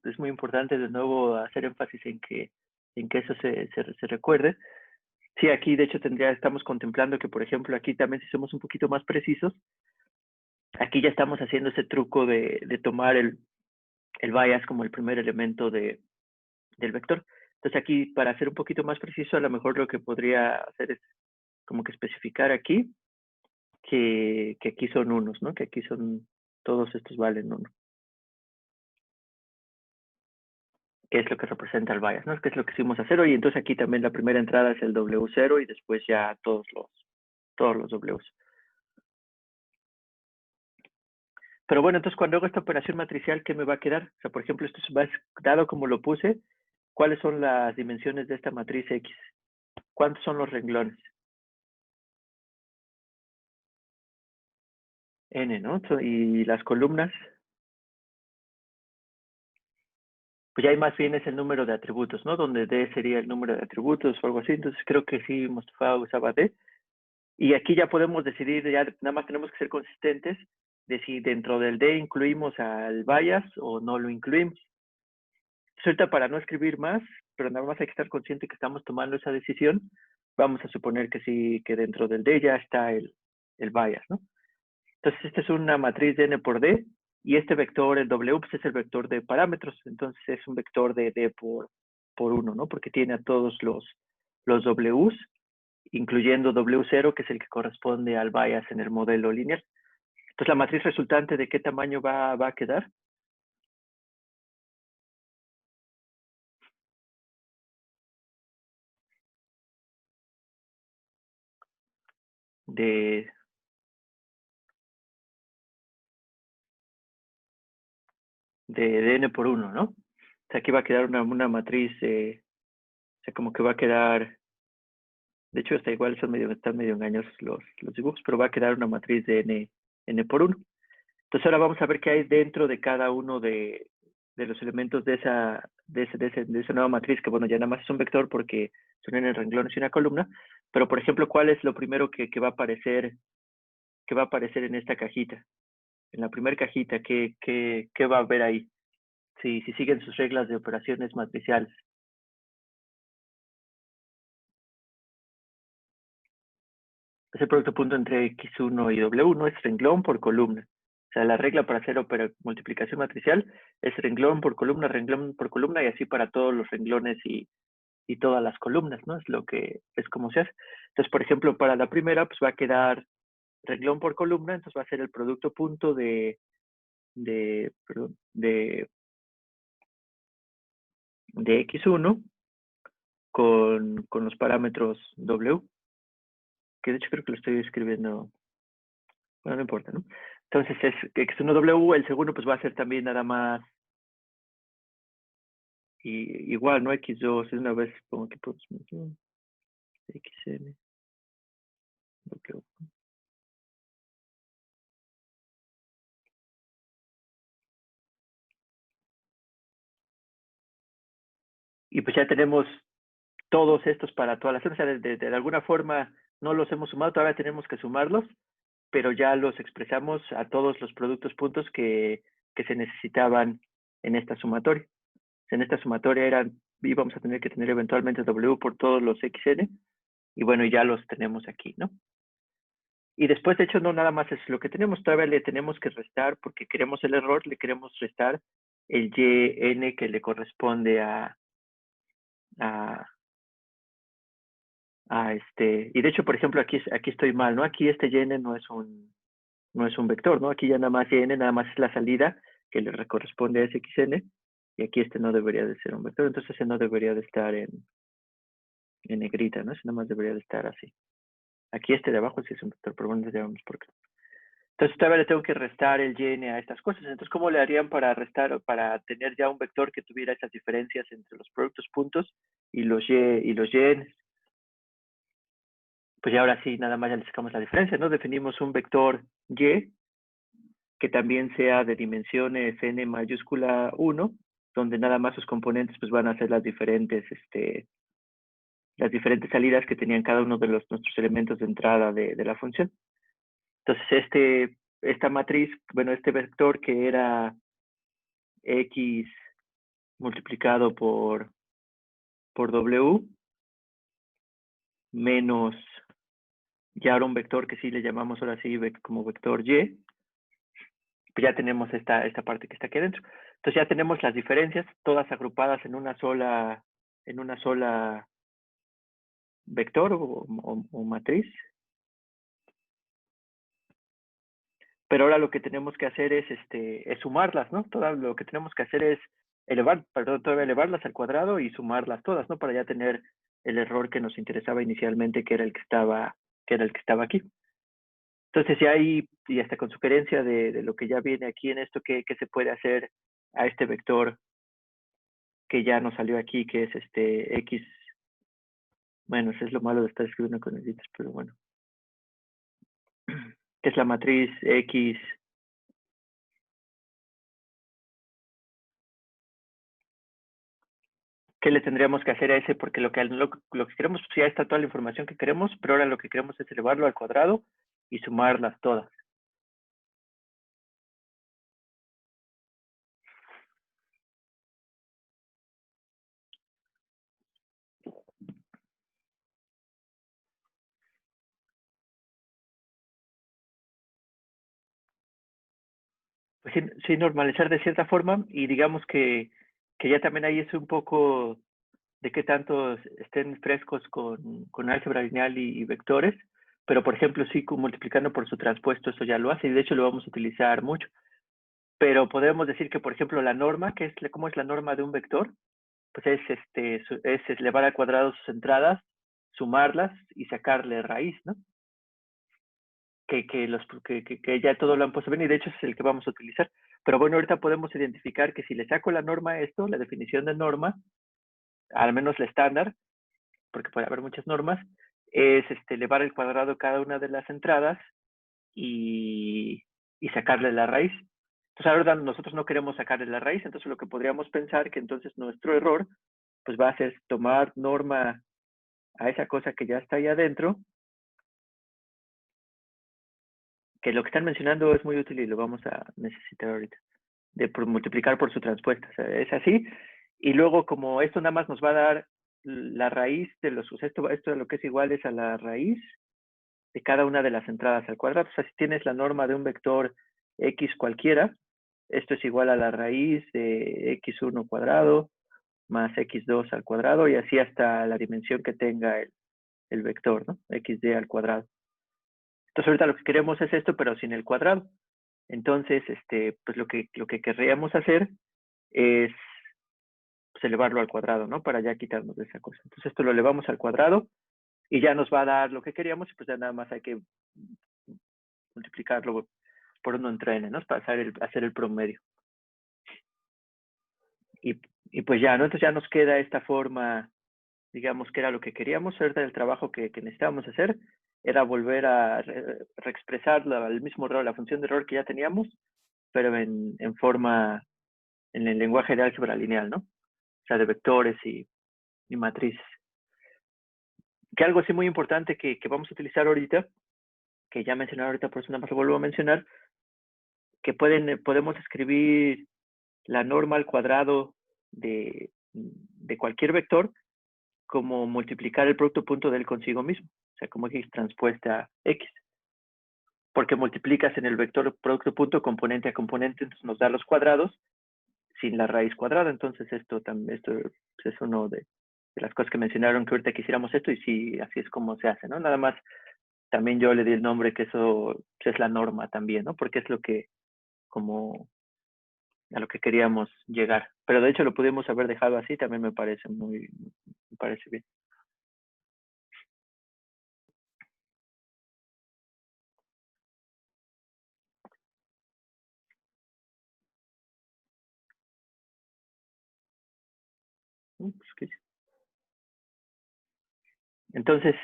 es muy importante de nuevo hacer énfasis en que eso se recuerde. Sí, aquí de hecho estamos contemplando que, por ejemplo, aquí también si somos un poquito más precisos, aquí ya estamos haciendo ese truco de tomar el bias como el primer elemento del vector. Entonces aquí, para ser un poquito más preciso, a lo mejor lo que podría hacer es como que especificar aquí que aquí son unos, ¿no? Que aquí son, todos estos valen uno. Que es lo que representa el bias, ¿no? Que es lo que hicimos a cero, y entonces aquí también la primera entrada es el W0 y después ya todos los Ws. Pero bueno, entonces cuando hago esta operación matricial, ¿qué me va a quedar? O sea, por ejemplo, esto va dado como lo puse, ¿cuáles son las dimensiones de esta matriz X? ¿Cuántos son los renglones? N, ¿no? Y las columnas, pues ya hay más bien es el número de atributos, ¿no? Donde D sería el número de atributos o algo así. Entonces creo que sí, Mustafa usaba D. Y aquí ya podemos decidir, ya nada más tenemos que ser consistentes de si dentro del D incluimos al bias o no lo incluimos. Ahorita, para no escribir más, pero nada más hay que estar consciente que estamos tomando esa decisión, vamos a suponer que sí, que dentro del D ya está el bias, ¿no? Entonces, esta es una matriz de N por D, y este vector, el W, pues es el vector de parámetros. Entonces, es un vector de D por 1, ¿no? Porque tiene a todos los Ws, incluyendo W0, que es el que corresponde al bias en el modelo lineal. Entonces, la matriz resultante, ¿de qué tamaño va a quedar? De N por 1, ¿no? O sea, aquí va a quedar una matriz, o sea, como que va a quedar, de hecho, está igual, están medio engañosos los dibujos, pero va a quedar una matriz de N por 1. Entonces ahora vamos a ver qué hay dentro de cada uno de los elementos de esa nueva matriz, que bueno, ya nada más es un vector porque son N renglones y una columna, pero por ejemplo, ¿cuál es lo primero que va a aparecer en esta cajita? En la primera cajita, ¿qué va a haber ahí? Si siguen sus reglas de operaciones matriciales. Ese producto punto entre X1 y W1 es renglón por columna. O sea, la regla para hacer multiplicación matricial es renglón por columna, y así para todos los renglones y todas las columnas, ¿no? Es como se hace. Entonces, por ejemplo, para la primera, pues va a quedar renglón por columna, entonces va a ser el producto punto de X1 con los parámetros W, que de hecho creo que lo estoy escribiendo, bueno, no importa, ¿no? Entonces es X1W, el segundo pues va a ser también nada más, y igual, ¿no? X2, es una vez pongo aquí por XN, W. Y pues ya tenemos todos estos para todas las zonas. O sea, de alguna forma no los hemos sumado, todavía tenemos que sumarlos, pero ya los expresamos a todos los productos puntos que se necesitaban en esta sumatoria. En esta sumatoria íbamos a tener que tener eventualmente W por todos los XN, y bueno, ya los tenemos aquí, ¿no? Y después, de hecho, no nada más es lo que tenemos, todavía le tenemos que restar, porque queremos el error, le queremos restar el YN que le corresponde y de hecho, por ejemplo, aquí estoy mal, ¿no? Aquí este YN no es un vector, ¿no? Aquí ya nada más YN, nada más es la salida que le corresponde a ese XN, y aquí este no debería de ser un vector, entonces ese no debería de estar en negrita, ¿no? Eso nada más debería de estar así. Aquí de abajo sí es un vector, pero bueno, ya vemos por qué. Entonces todavía le tengo que restar el y a estas cosas. Entonces, ¿cómo le harían para restar o para tener ya un vector que tuviera esas diferencias entre los productos puntos y los y? Pues ya ahora sí, nada más ya le sacamos la diferencia, ¿no? Definimos un vector y que también sea de dimensiones n mayúscula 1, donde nada más sus componentes pues van a ser las diferentes salidas que tenían cada uno de nuestros elementos de entrada de la función. Entonces, esta matriz, bueno, este vector que era x multiplicado por w menos ya ahora un vector que sí le llamamos ahora sí como vector y, pues ya tenemos esta parte que está aquí adentro. Entonces ya tenemos las diferencias todas agrupadas en una sola vector o matriz. Pero ahora lo que tenemos que hacer es sumarlas, ¿no? Todo lo que tenemos que hacer es todavía elevarlas al cuadrado y sumarlas todas, ¿no? Para ya tener el error que nos interesaba inicialmente, que era el que estaba aquí. Entonces ya ahí, y hasta con sugerencia de lo que ya viene aquí en esto, ¿qué se puede hacer a este vector que ya nos salió aquí, que es x? Bueno, eso es lo malo de estar escribiendo con neglitas, pero bueno. Que es la matriz x ¿qué le tendríamos que hacer a ese? Porque lo que queremos, pues ya está toda la información que queremos, pero ahora lo que queremos es elevarlo al cuadrado y sumarlas todas. Pues sí, normalizar de cierta forma y digamos que ya también ahí es un poco de qué tanto estén frescos con álgebra lineal y vectores, pero por ejemplo sí multiplicando por su transpuesto eso ya lo hace y de hecho lo vamos a utilizar mucho. Pero podemos decir que por ejemplo la norma, ¿cómo es la norma de un vector? Pues es elevar al cuadrado sus entradas, sumarlas y sacarle raíz, ¿no? Que ya todo lo han puesto bien y de hecho es el que vamos a utilizar. Pero bueno, ahorita podemos identificar que si le saco la norma a esto, la definición de norma, al menos la estándar, porque puede haber muchas normas, es elevar al cuadrado cada una de las entradas y sacarle la raíz. Entonces ahora nosotros no queremos sacarle la raíz, entonces lo que podríamos pensar que entonces nuestro error pues va a ser tomar norma a esa cosa que ya está ahí adentro, que lo que están mencionando es muy útil y lo vamos a necesitar ahorita, multiplicar por su transpuesta, o sea, es así, y luego como esto nada más nos va a dar la raíz de esto lo que es igual es a la raíz de cada una de las entradas al cuadrado, o sea, si tienes la norma de un vector x cualquiera, esto es igual a la raíz de x1 cuadrado más x2 al cuadrado y así hasta la dimensión que tenga el vector, ¿no? xd al cuadrado. Entonces ahorita lo que queremos es esto, pero sin el cuadrado. Entonces, pues lo que querríamos hacer es pues, elevarlo al cuadrado, ¿no? Para ya quitarnos de esa cosa. Entonces esto lo elevamos al cuadrado y ya nos va a dar lo que queríamos y pues ya nada más hay que multiplicarlo por 1 entre n, ¿no? Para hacer el promedio. Y pues ya, ¿no? Entonces ya nos queda esta forma, digamos que era lo que queríamos, ahorita el trabajo que necesitábamos hacer era volver a reexpresar el mismo error, la función de error que ya teníamos, pero en forma, en el lenguaje de álgebra lineal, ¿no? O sea, de vectores y matrices. Que algo así muy importante que vamos a utilizar ahorita, que ya mencioné ahorita, por eso nada más lo vuelvo a mencionar, que podemos escribir la norma al cuadrado de cualquier vector como multiplicar el producto punto de él consigo mismo, o sea, como x transpuesta a x. Porque multiplicas en el vector producto punto componente a componente, entonces nos da los cuadrados sin la raíz cuadrada. Entonces esto es uno de las cosas que mencionaron que ahorita quisiéramos esto y sí, así es como se hace, ¿no? Nada más también yo le di el nombre que eso es la norma también, ¿no? Porque es lo que como a lo que queríamos llegar. Pero de hecho lo pudimos haber dejado así, también me parece bien. Entonces,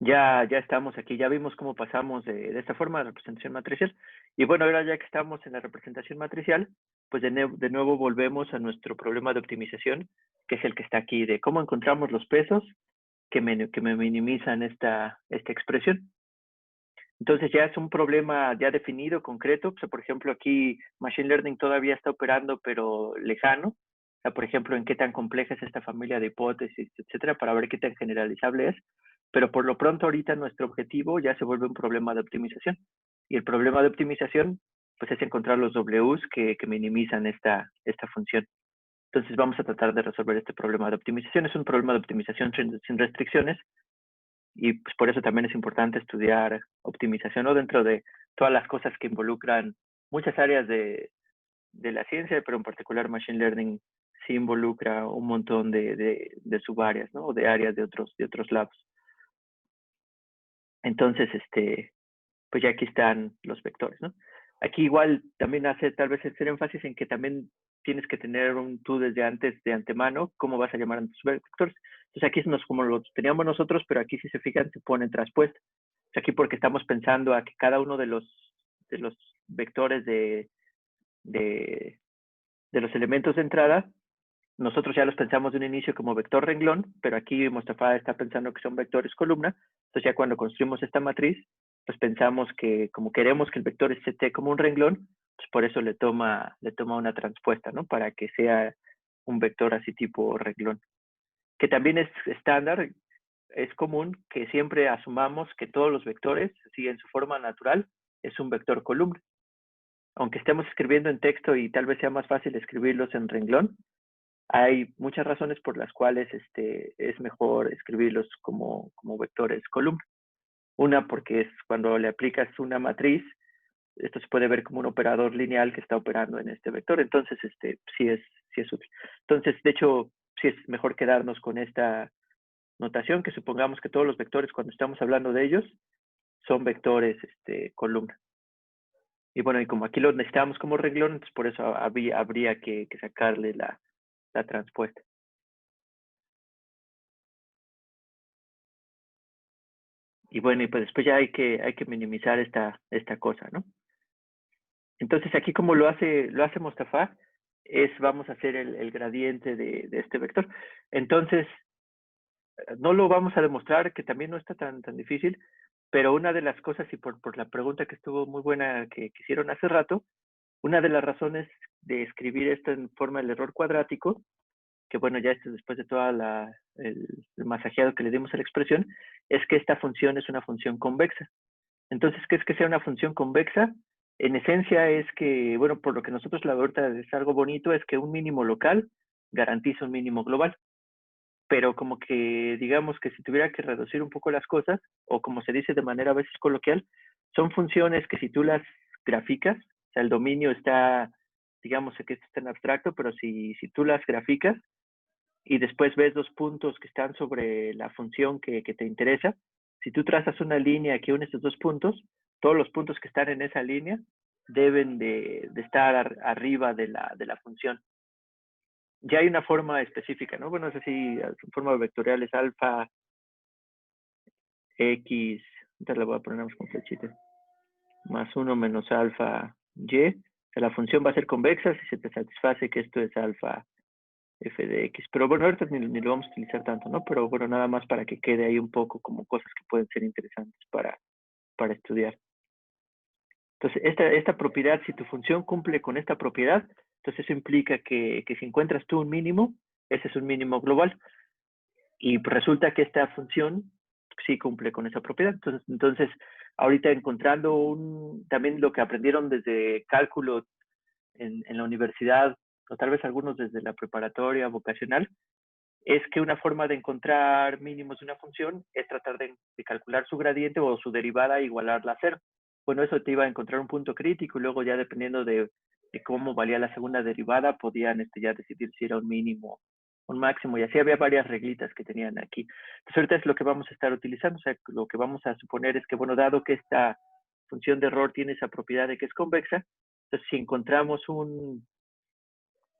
ya estamos aquí, ya vimos cómo pasamos de esta forma a la representación matricial. Y bueno, ahora ya que estamos en la representación matricial, pues de nuevo volvemos a nuestro problema de optimización, que es el que está aquí, de cómo encontramos los pesos que me minimizan esta expresión. Entonces ya es un problema ya definido, concreto. O sea, por ejemplo, aquí Machine Learning todavía está operando, pero lejano. O sea, por ejemplo, en qué tan compleja es esta familia de hipótesis, etcétera, para ver qué tan generalizable es. Pero por lo pronto ahorita nuestro objetivo ya se vuelve un problema de optimización. Y el problema de optimización, pues es encontrar los Ws que minimizan esta función. Entonces vamos a tratar de resolver este problema de optimización. Es un problema de optimización sin restricciones. Y pues por eso también es importante estudiar optimización, ¿no? Dentro de todas las cosas que involucran muchas áreas de la ciencia, pero en particular Machine Learning sí involucra un montón de subáreas, ¿no? O de áreas de otros labs. Entonces, pues ya aquí están los vectores, ¿no? Aquí igual también hace tal vez hacer énfasis en que también tienes que tener tú desde antes, de antemano, cómo vas a llamar a tus vectores. Entonces aquí es como lo teníamos nosotros, pero aquí si se fijan se ponen traspuestos. Aquí porque estamos pensando a que cada uno de los vectores de los elementos de entrada, nosotros ya los pensamos de un inicio como vector renglón, pero aquí Mostafa está pensando que son vectores columna. Entonces ya cuando construimos esta matriz, pues pensamos que como queremos que el vector esté como un renglón, pues por eso le toma una transpuesta, ¿no? Para que sea un vector así tipo renglón. Que también es estándar, es común que siempre asumamos que todos los vectores, así en su forma natural, es un vector columna. Aunque estemos escribiendo en texto y tal vez sea más fácil escribirlos en renglón, hay muchas razones por las cuales es mejor escribirlos como vectores columna. Una, porque es cuando le aplicas una matriz, esto se puede ver como un operador lineal que está operando en este vector. Entonces, sí es útil. Entonces, de hecho, sí es mejor quedarnos con esta notación, que supongamos que todos los vectores, cuando estamos hablando de ellos, son vectores columna. Y bueno, y como aquí lo necesitamos como renglón, entonces por eso habría que sacarle la transpuesta. Y bueno, y pues después ya hay que minimizar esta cosa, ¿no? Entonces aquí como lo hace Mostafa, vamos a hacer el gradiente de este vector. Entonces, no lo vamos a demostrar, que también no está tan difícil, pero una de las cosas, y por la pregunta que estuvo muy buena que hicieron hace rato, una de las razones de escribir esto en forma del error cuadrático, que bueno, ya esto después de toda el masajeado que le dimos a la expresión, es que esta función es una función convexa. Entonces, ¿qué es que sea una función convexa? En esencia es que, bueno, por lo que nosotros la ahorita es algo bonito, es que un mínimo local garantiza un mínimo global. Pero como que digamos que si tuviera que reducir un poco las cosas, o como se dice de manera a veces coloquial, son funciones que si tú las graficas, o sea, el dominio está, digamos que esto está en abstracto, pero si tú las graficas y después ves dos puntos que están sobre la función que te interesa, si tú trazas una línea que une estos dos puntos, todos los puntos que están en esa línea deben de estar arriba de la función. Ya hay una forma específica, ¿no? Bueno, no sé si su forma vectorial es alfa x, entonces la voy a poner con flechita, más 1 menos alfa y. O sea, la función va a ser convexa si se te satisface que esto es alfa f de x. Pero bueno, ahorita ni lo vamos a utilizar tanto, ¿no? Pero bueno, nada más para que quede ahí un poco como cosas que pueden ser interesantes para estudiar. Entonces, esta propiedad, si tu función cumple con esta propiedad, entonces eso implica que si encuentras tú un mínimo, ese es un mínimo global. Y resulta que esta función sí cumple con esa propiedad. Entonces ahorita encontrando también lo que aprendieron desde cálculo en la universidad, o tal vez algunos desde la preparatoria vocacional, es que una forma de encontrar mínimos de una función es tratar de calcular su gradiente o su derivada e igualarla a cero. Bueno, eso te iba a encontrar un punto crítico y luego ya dependiendo de cómo valía la segunda derivada, podían ya decidir si era un mínimo, un máximo, y así había varias reglitas que tenían aquí. Entonces ahorita es lo que vamos a estar utilizando, o sea, lo que vamos a suponer es que, bueno, dado que esta función de error tiene esa propiedad de que es convexa, entonces si encontramos un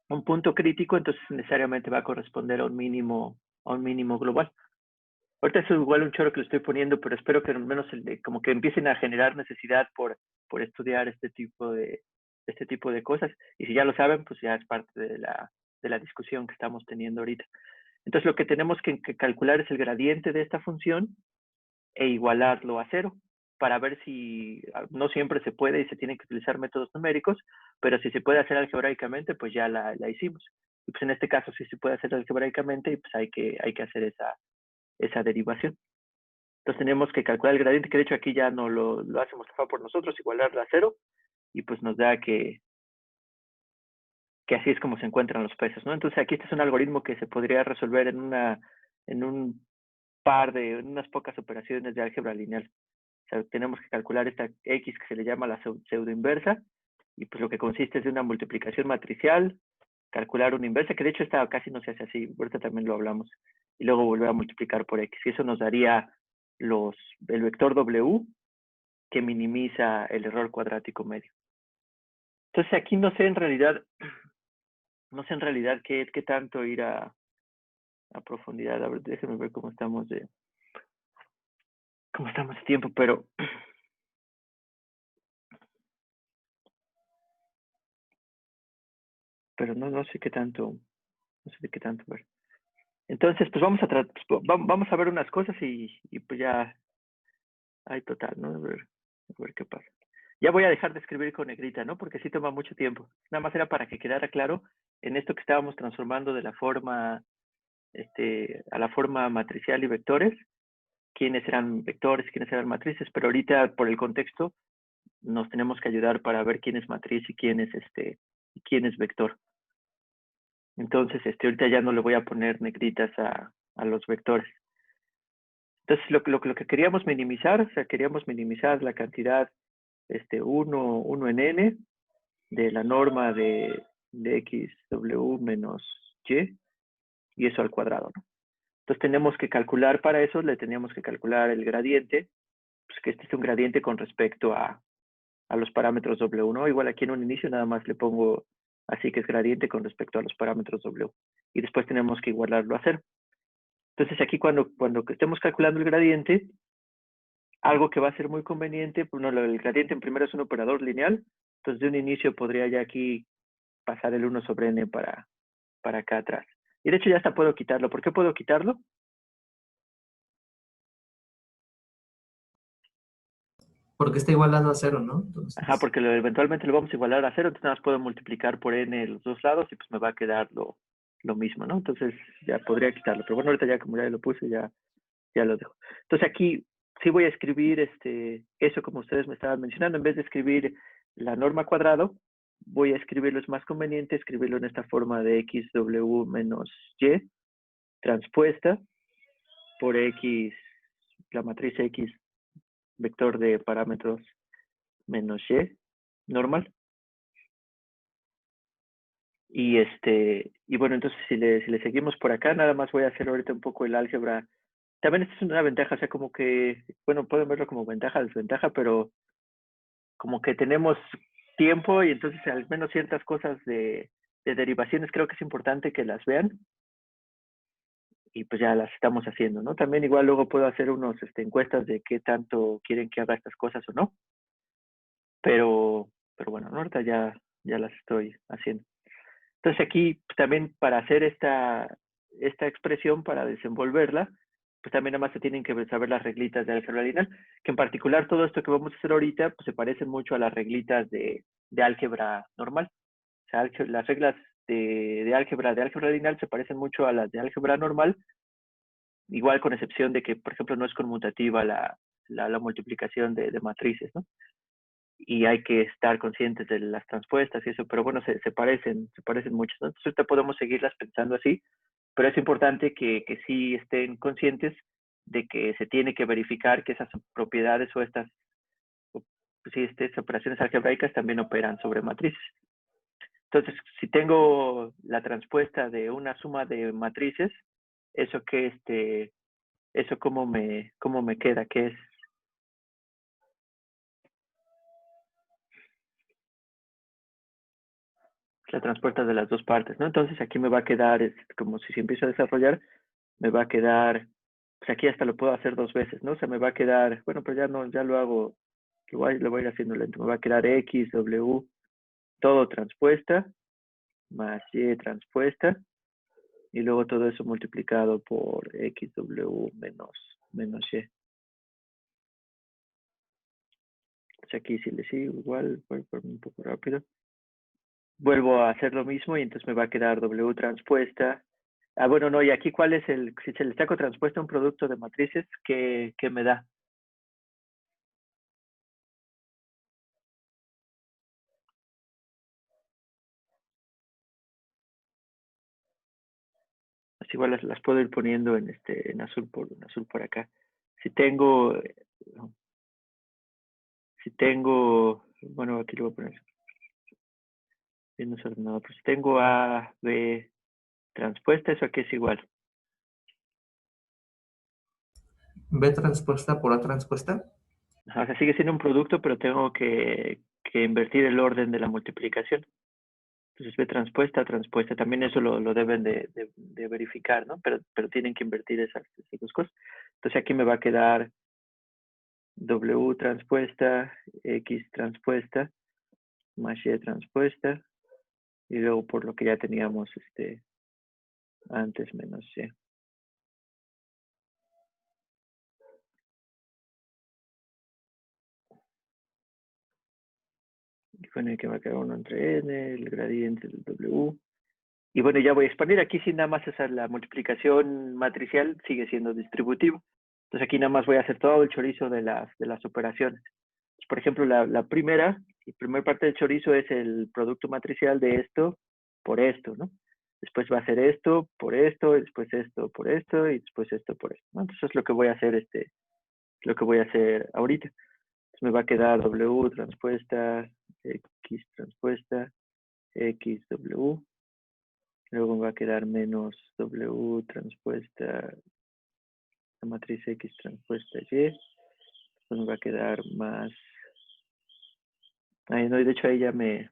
un punto crítico, entonces necesariamente va a corresponder a un mínimo global. Ahorita es igual un choro que lo estoy poniendo, pero espero que al menos como que empiecen a generar necesidad por estudiar este tipo de cosas. Y si ya lo saben, pues ya es parte de la discusión que estamos teniendo ahorita. Entonces lo que tenemos que calcular es el gradiente de esta función e igualarlo a 0 para ver si no siempre se puede y se tienen que utilizar métodos numéricos, pero si se puede hacer algebraicamente, pues ya la hicimos. Y pues en este caso sí se puede hacer algebraicamente y pues hay que hacer esa derivación. Entonces tenemos que calcular el gradiente, que de hecho aquí ya no lo hace Mustafa por nosotros, igualarlo a 0, y pues nos da que así es como se encuentran los pesos, ¿no? Entonces aquí este es un algoritmo que se podría resolver en unas pocas operaciones de álgebra lineal. O sea, tenemos que calcular esta X que se le llama la pseudoinversa, y pues lo que consiste es de una multiplicación matricial, calcular una inversa, que de hecho esta casi no se hace así, ahorita también lo hablamos, y luego volver a multiplicar por X, y eso nos daría el vector W que minimiza el error cuadrático medio. Entonces aquí no sé en realidad qué tanto ir a profundidad. A ver, déjenme ver cómo estamos de tiempo, pero no sé qué tanto, no sé de qué tanto ver. Entonces, pues vamos a ver unas cosas y pues ya hay total, ¿no? A ver qué pasa. Ya voy a dejar de escribir con negrita, ¿no? Porque sí toma mucho tiempo. Nada más era para que quedara claro en esto que estábamos transformando de la forma, a la forma matricial y vectores, quiénes eran vectores, quiénes eran matrices, pero ahorita por el contexto nos tenemos que ayudar para ver quién es matriz y quién es vector. Entonces, ahorita ya no le voy a poner negritas a los vectores. Entonces, lo que queríamos minimizar, o sea, queríamos minimizar la cantidad 1 en n de la norma de xw menos y eso al cuadrado, ¿no? Entonces tenemos que calcular para eso, le teníamos que calcular el gradiente, pues que este es un gradiente con respecto a los parámetros W, ¿no? Igual aquí en un inicio nada más le pongo así que es gradiente con respecto a los parámetros W. Y después tenemos que igualarlo a 0. Entonces aquí cuando estemos calculando el gradiente, algo que va a ser muy conveniente, pues no, el gradiente en primero es un operador lineal, entonces de un inicio podría ya aquí pasar el 1 sobre n para acá atrás. Y de hecho ya hasta puedo quitarlo. ¿Por qué puedo quitarlo? Porque está igualado a 0, ¿no? Entonces... Ajá, porque eventualmente lo vamos a igualar a 0, entonces nada más puedo multiplicar por n los dos lados y pues me va a quedar lo mismo, ¿no? Entonces ya podría quitarlo. Pero bueno, ahorita ya como ya lo puse, ya lo dejo. Entonces aquí sí voy a escribir eso como ustedes me estaban mencionando. En vez de escribir la norma cuadrado, voy a escribirlo, es más conveniente escribirlo en esta forma de xw menos y transpuesta por x, la matriz x vector de parámetros menos y normal. Y bueno, entonces si le seguimos por acá, nada más voy a hacer ahorita un poco el álgebra. También esta es una ventaja, o sea, como que, bueno, pueden verlo como ventaja, desventaja, pero como que tenemos tiempo y entonces al menos ciertas cosas de derivaciones creo que es importante que las vean. Y pues ya las estamos haciendo, ¿no? También igual luego puedo hacer unos encuestas de qué tanto quieren que haga estas cosas o no. Pero bueno, ¿no? Ahorita ya las estoy haciendo. Entonces aquí también para hacer esta expresión, para desenvolverla, pues también nada más se tienen que saber las reglitas de álgebra lineal, que en particular todo esto que vamos a hacer ahorita, pues se parecen mucho a las reglitas de álgebra normal. O sea, las reglas de álgebra lineal se parecen mucho a las de álgebra normal, igual con excepción de que, por ejemplo, no es conmutativa la multiplicación de matrices, ¿no? Y hay que estar conscientes de las transpuestas y eso, pero bueno, se parecen mucho, ¿no? Entonces ahorita podemos seguirlas pensando así, pero es importante que sí estén conscientes de que se tiene que verificar que esas propiedades o estas operaciones algebraicas también operan sobre matrices. Entonces, si tengo la transpuesta de una suma de matrices, eso que eso cómo me queda, ¿qué es? la transpuesta de las dos partes, ¿no? Entonces aquí me va a quedar, como si empiezo a desarrollar, me va a quedar, pues aquí hasta lo puedo hacer 2 veces, ¿no? O sea, me va a quedar, bueno, pero ya no, ya lo hago, lo voy a ir haciendo lento, me va a quedar X, W, todo transpuesta, más Y transpuesta, y luego todo eso multiplicado por X, W menos Y. Pues aquí si le sigo igual, voy por un poco rápido. Vuelvo a hacer lo mismo y entonces me va a quedar W transpuesta. Ah, bueno, no, y aquí cuál es si se le saco transpuesta a un producto de matrices, ¿qué me da? Pues igual las puedo ir poniendo en azul por acá. Si tengo, bueno, aquí lo voy a poner bien desordenado, pero si tengo A, B transpuesta, eso aquí es igual. B transpuesta por A transpuesta. O sea, sigue siendo un producto, pero tengo que invertir el orden de la multiplicación. Entonces B transpuesta, también eso lo deben de verificar, ¿no? Pero tienen que invertir esas dos cosas. Entonces aquí me va a quedar W transpuesta, X transpuesta, más Y transpuesta, y luego por lo que ya teníamos antes menos Y. Y bueno, que va a quedar uno entre N, el gradiente del W. Y bueno, ya voy a expandir. Aquí sí nada más la multiplicación matricial sigue siendo distributivo. Entonces aquí nada más voy a hacer todo el chorizo de las operaciones. Por ejemplo, la primera parte del chorizo es el producto matricial de esto por esto, ¿no? Después va a ser esto por esto, y después esto por esto, y después esto por esto, ¿no? Entonces es lo que voy a hacer, lo que voy a hacer ahorita. Entonces me va a quedar W transpuesta, X transpuesta, X, W. Luego me va a quedar menos W transpuesta, la matriz X transpuesta Y. Después me va a quedar más. Ay, no, de hecho ahí ya me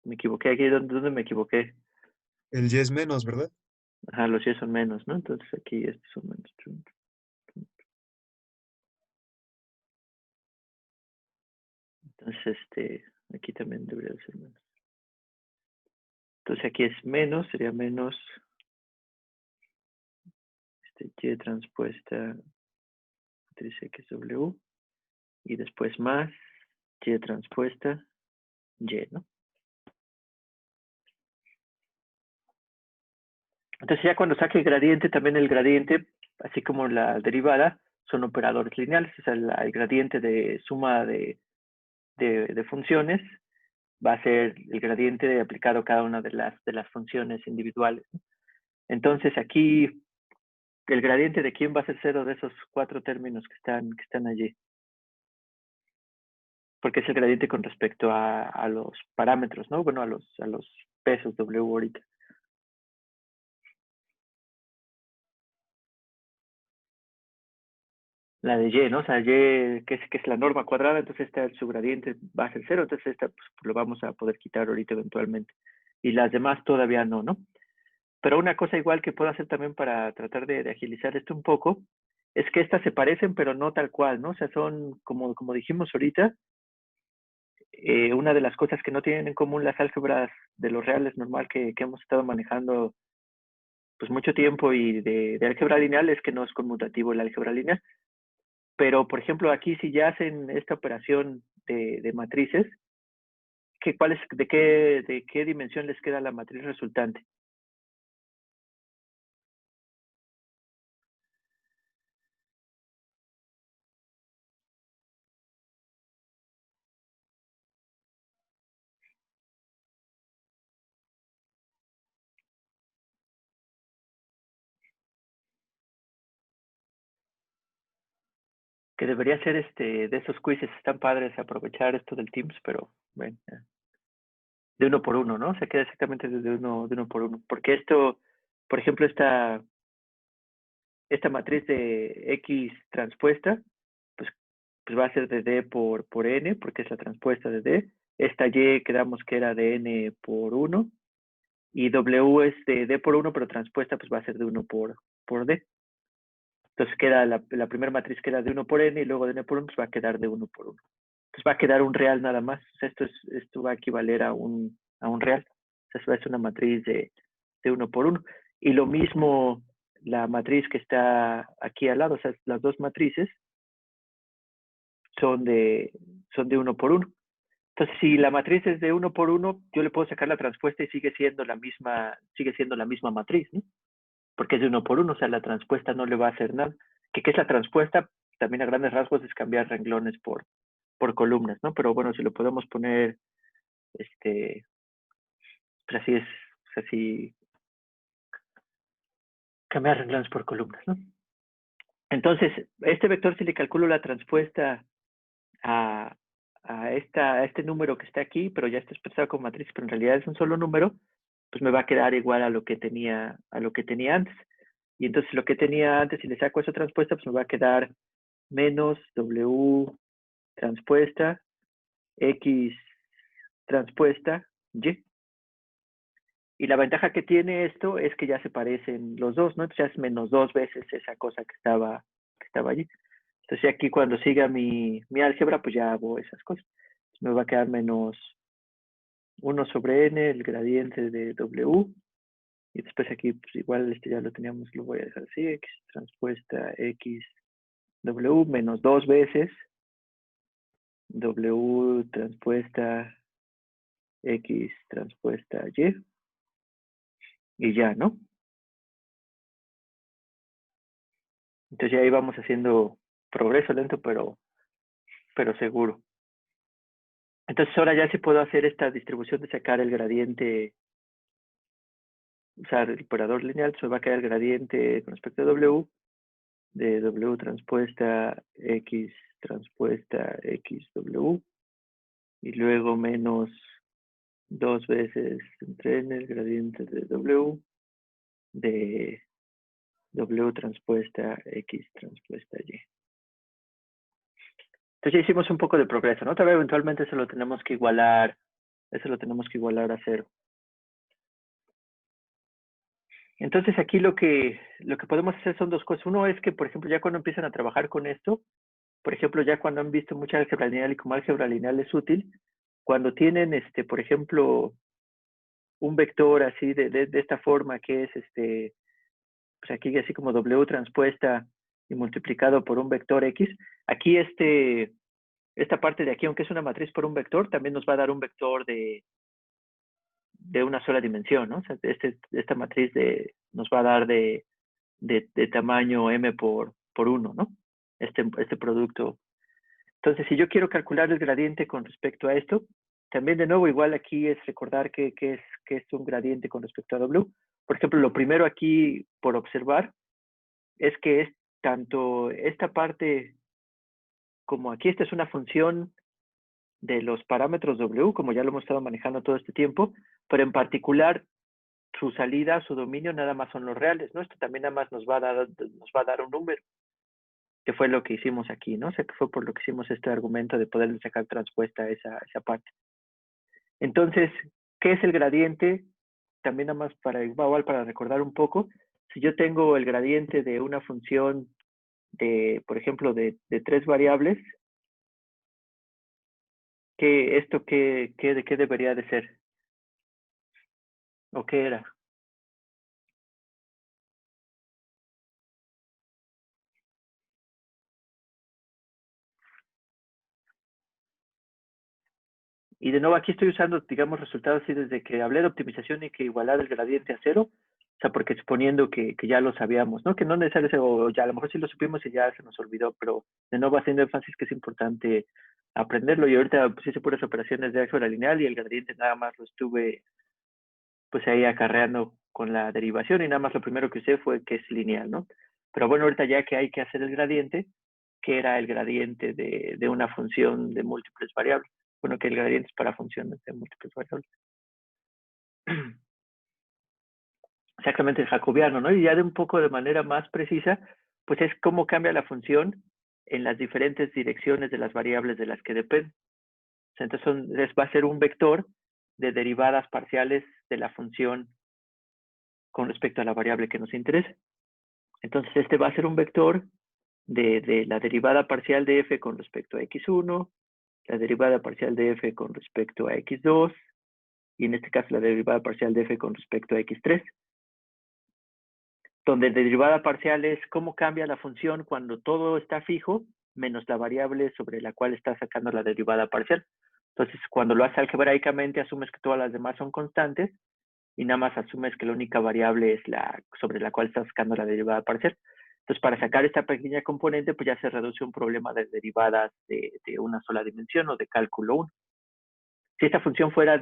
equivoqué. Aquí ¿dónde me equivoqué? El Y es menos, ¿verdad? Ajá, los Y son menos, ¿no? Entonces aquí estos son menos. Entonces, aquí también debería ser menos. Entonces aquí es menos, sería menos Y transpuesta matriz XW. Y después más Y transpuesta Y, ¿no? Entonces ya cuando saque el gradiente, también el gradiente, así como la derivada, son operadores lineales. O sea, el gradiente de suma de funciones va a ser el gradiente aplicado a cada una de las funciones individuales, ¿no? Entonces aquí el gradiente de quién va a ser 0 de esos 4 términos que están allí. Porque es el gradiente con respecto a los parámetros, ¿no? Bueno, a los pesos W ahorita. La de Y, ¿no? O sea, Y, que es la norma cuadrada, entonces su gradiente va a ser 0, entonces esta pues, lo vamos a poder quitar ahorita eventualmente. Y las demás todavía no, ¿no? Pero una cosa igual que puedo hacer también para tratar de agilizar esto un poco, es que estas se parecen, pero no tal cual, ¿no? O sea, son, como dijimos ahorita, una de las cosas que no tienen en común las álgebras de los reales normal que hemos estado manejando pues mucho tiempo y de álgebra lineal es que no es conmutativo el álgebra lineal. Pero, por ejemplo, aquí si ya hacen esta operación de matrices, de qué dimensión les queda la matriz resultante? Que debería ser de esos quizzes, están padres aprovechar esto del Teams, pero bueno, de 1 por 1, ¿no? Se queda exactamente de uno por 1. Porque esto, por ejemplo, esta matriz de X transpuesta, pues va a ser de D por N, porque es la transpuesta de D. Esta Y quedamos que era de N por 1, y W es de D por 1, pero transpuesta pues va a ser de 1 por D. Entonces queda la primera matriz queda de 1 por N y luego de N por 1 pues va a quedar de 1 por 1. Entonces va a quedar un real nada más. O sea, esto va a equivaler a un real. O sea, es una matriz de 1 por 1. Y lo mismo la matriz que está aquí al lado. O sea, las dos matrices son de 1 por 1. Entonces, si la matriz es de 1 por 1, yo le puedo sacar la transpuesta y sigue siendo la misma matriz, ¿no? Porque es de 1 por 1, o sea, la transpuesta no le va a hacer nada. ¿Qué es la transpuesta? También a grandes rasgos es cambiar renglones por columnas, ¿no? Pero bueno, si lo podemos poner, pues así es, así, cambiar renglones por columnas, ¿no? Entonces, este vector, si le calculo la transpuesta a este número que está aquí, pero ya está expresado como matriz, pero en realidad es un solo número, pues me va a quedar igual a lo que tenía antes. Y entonces lo que tenía antes, si le saco esa transpuesta, pues me va a quedar menos W transpuesta X transpuesta Y. Y la ventaja que tiene esto es que ya se parecen los dos, ¿no? Entonces ya es menos 2 veces esa cosa que estaba allí. Entonces aquí cuando siga mi álgebra, pues ya hago esas cosas. Entonces, me va a quedar menos 1 sobre N, el gradiente de W. Y después aquí, pues igual ya lo teníamos, lo voy a dejar así, X transpuesta X W menos 2 veces W transpuesta X transpuesta Y. Y ya, ¿no? Entonces ya ahí vamos haciendo progreso lento, pero seguro. Entonces ahora ya sí puedo hacer esta distribución de sacar el gradiente, usar el operador lineal, se me va a quedar el gradiente con respecto a W, de W transpuesta X transpuesta XW, y luego menos 2 veces entre N el gradiente de W, de W transpuesta X transpuesta Y. Entonces ya hicimos un poco de progreso, ¿no? Todavía eventualmente eso lo tenemos que igualar a 0. Entonces aquí lo que podemos hacer son dos cosas. Uno es que, por ejemplo, ya cuando empiezan a trabajar con esto, por ejemplo, ya cuando han visto mucha álgebra lineal y como álgebra lineal es útil, cuando tienen, por ejemplo, un vector así de esta forma que es, pues aquí así como W transpuesta y multiplicado por un vector X, aquí esta parte de aquí, aunque es una matriz por un vector, también nos va a dar un vector de una sola dimensión, ¿no? O sea, esta matriz nos va a dar de tamaño m por 1, ¿no? Este producto. Entonces, si yo quiero calcular el gradiente con respecto a esto, también de nuevo igual aquí es recordar que es un gradiente con respecto a W. Por ejemplo, lo primero aquí por observar es que es tanto esta parte como aquí, esta es una función de los parámetros W, como ya lo hemos estado manejando todo este tiempo, pero en particular su salida, su dominio nada más son los reales, ¿no? Esto también nada más nos va a dar un número, que fue lo que hicimos aquí, ¿no? O sea, que fue por lo que hicimos este argumento de poder sacar transpuesta a esa parte. Entonces, ¿qué es el gradiente? También nada más para recordar un poco, si yo tengo el gradiente de una función por ejemplo, de 3 variables, ¿qué debería de ser? ¿O qué era? Y de nuevo aquí estoy usando, digamos, resultados así desde que hablé de optimización y que igualar el gradiente a 0, o sea, porque suponiendo que ya lo sabíamos, ¿no? Que no necesariamente, o ya a lo mejor sí lo supimos y ya se nos olvidó, pero de nuevo haciendo énfasis que es importante aprenderlo. Y ahorita pues hice puras operaciones de álgebra lineal y el gradiente nada más lo estuve pues ahí acarreando con la derivación y nada más lo primero que usé fue que es lineal, ¿no? Pero bueno, ahorita ya que hay que hacer el gradiente, que era el gradiente de una función de múltiples variables. Bueno, que el gradiente es para funciones de múltiples variables. Exactamente el jacobiano, ¿no? Y ya de un poco de manera más precisa, pues es cómo cambia la función en las diferentes direcciones de las variables de las que depende. Entonces va a ser un vector de derivadas parciales de la función con respecto a la variable que nos interesa. Entonces, este va a ser un vector de la derivada parcial de f con respecto a x1, la derivada parcial de f con respecto a x2, y en este caso la derivada parcial de f con respecto a x3, donde la derivada parcial es cómo cambia la función cuando todo está fijo, menos la variable sobre la cual está sacando la derivada parcial. Entonces, cuando lo haces algebraicamente, asumes que todas las demás son constantes, y nada más asumes que la única variable es la sobre la cual estás sacando la derivada parcial. Entonces, para sacar esta pequeña componente, pues ya se reduce un problema de derivadas de una sola dimensión o de cálculo 1. Si esta función fuera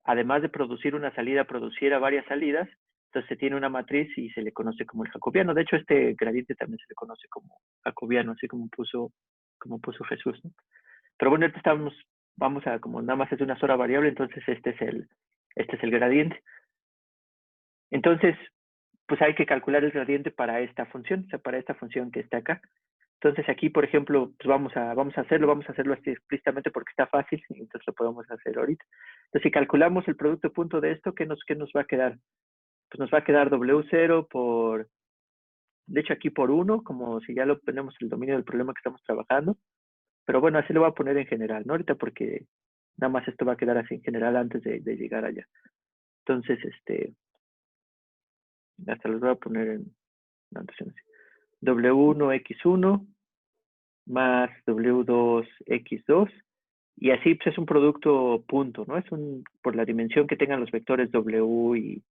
además de producir una salida, produciera varias salidas, entonces se tiene una matriz y se le conoce como el jacobiano. De hecho, este gradiente también se le conoce como jacobiano, así como puso Jesús, ¿no? Pero bueno, ahorita vamos a, como nada más es una sola variable, entonces este es el gradiente. Entonces, pues hay que calcular el gradiente para esta función, o sea, para esta función que está acá. Entonces aquí, por ejemplo, pues vamos a hacerlo así explícitamente porque está fácil, y entonces lo podemos hacer ahorita. Entonces, si calculamos el producto punto de esto, ¿qué nos va a quedar? Pues nos va a quedar W0 de hecho aquí por 1, como si ya lo tenemos el dominio del problema que estamos trabajando. Pero bueno, así lo voy a poner en general, ¿no? Ahorita porque nada más esto va a quedar así en general antes de llegar allá. Entonces, hasta los voy a poner en notación así. W1x1 más W2x2, y así pues es un producto punto, ¿no? Es por la dimensión que tengan los vectores W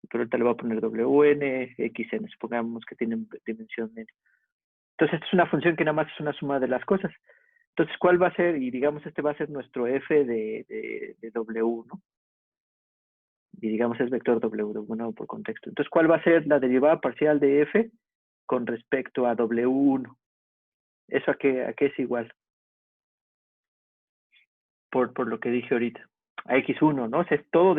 pero ahorita le voy a poner WN, XN, supongamos que tienen dimensión N. Entonces, esta es una función que nada más es una suma de las cosas. Entonces, ¿cuál va a ser? Y digamos, este va a ser nuestro f de W, ¿no? Y digamos, es vector W, bueno, por contexto. Entonces, ¿cuál va a ser la derivada parcial de f con respecto a W1? ¿Eso a qué es igual? Por lo que dije ahorita. A X1, ¿no? O sea, es todo,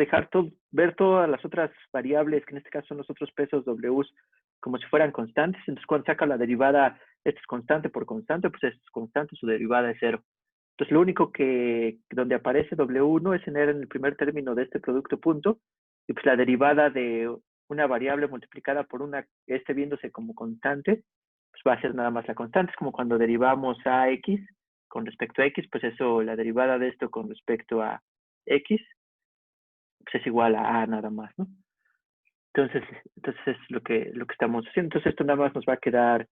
ver todas las otras variables, que en este caso son los otros pesos Ws, como si fueran constantes. Entonces, cuando saca la derivada, esto es constante por constante, pues esto es constante, su derivada es 0. Entonces, lo único donde aparece W1 es en el primer término de este producto punto, y pues la derivada de una variable multiplicada por una que esté viéndose como constante, pues va a ser nada más la constante. Es como cuando derivamos a X con respecto a X, pues eso, la derivada de esto con respecto a X, pues es igual a nada más, ¿no? Entonces es lo que estamos haciendo. Entonces esto nada más nos va a quedar,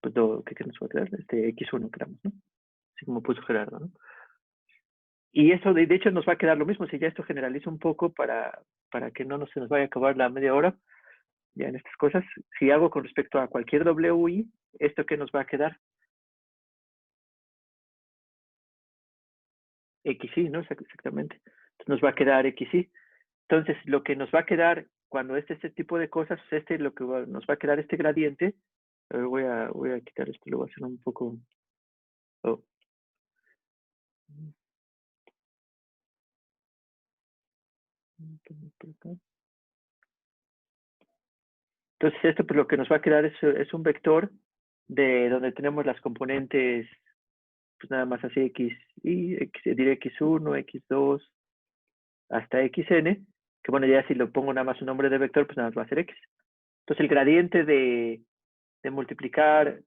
pues, ¿qué nos va a quedar? X1 quedamos, ¿no? Así como puso Gerardo, ¿no? Y eso, de hecho, nos va a quedar lo mismo. Si ya esto generaliza un poco para que no se nos vaya a acabar la media hora, ya en estas cosas, si hago con respecto a cualquier WI, ¿esto qué nos va a quedar? XY, ¿no? Exactamente. Entonces nos va a quedar XY. Entonces, lo que nos va a quedar cuando este tipo de cosas, lo que nos va a quedar este gradiente, voy a quitar esto, lo voy a hacer un poco. Oh. Entonces, esto pues, lo que nos va a quedar es un vector de donde tenemos las componentes, pues nada más así diré X1, X2, hasta XN, que bueno, ya si lo pongo nada más un nombre de vector, pues nada más va a ser X. Entonces, el gradiente de multiplicar,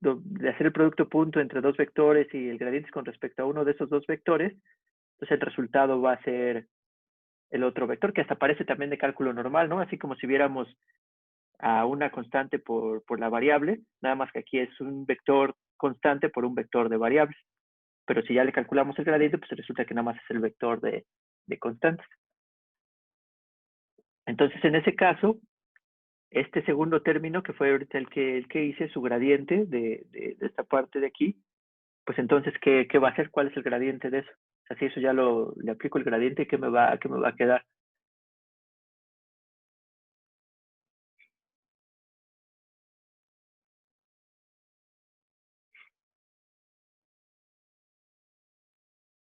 de hacer el producto punto entre dos vectores y el gradiente con respecto a uno de esos dos vectores, entonces el resultado va a ser el otro vector, que hasta aparece también de cálculo normal, ¿no? Así como si viéramos a una constante por la variable, nada más que aquí es un vector constante por un vector de variables. Pero si ya le calculamos el gradiente, pues resulta que nada más es el vector de constantes. Entonces, en ese caso, este segundo término, que fue ahorita el que hice, su gradiente de esta parte de aquí, pues entonces, ¿qué va a hacer? ¿Cuál es el gradiente de eso? O sea, si eso ya le aplico el gradiente, ¿qué me va a quedar?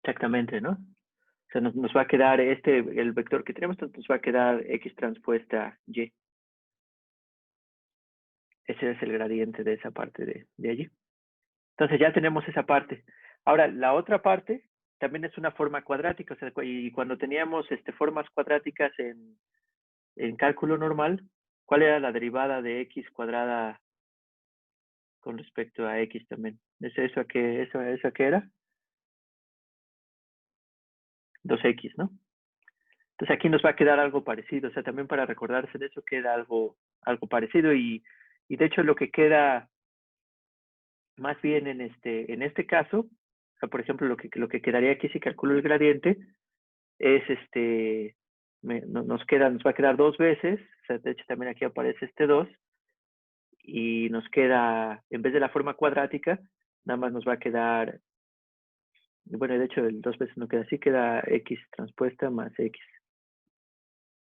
Exactamente, ¿no? O sea, nos va a quedar el vector que tenemos, entonces nos va a quedar X transpuesta Y. Ese es el gradiente de esa parte de allí. Entonces ya tenemos esa parte. Ahora, la otra parte, también es una forma cuadrática, o sea, y cuando teníamos formas cuadráticas en cálculo normal, ¿cuál era la derivada de x cuadrada con respecto a x también? ¿Eso a qué era? 2x, ¿no? Entonces aquí nos va a quedar algo parecido, o sea, también para recordarse de eso queda algo parecido y de hecho lo que queda más bien en este caso, o sea, por ejemplo, lo que quedaría aquí si calculo el gradiente es nos va a quedar 2 veces, o sea, de hecho también aquí aparece 2 y nos queda, en vez de la forma cuadrática, nada más nos va a quedar, bueno, de hecho el 2 veces no queda así, queda x transpuesta más x.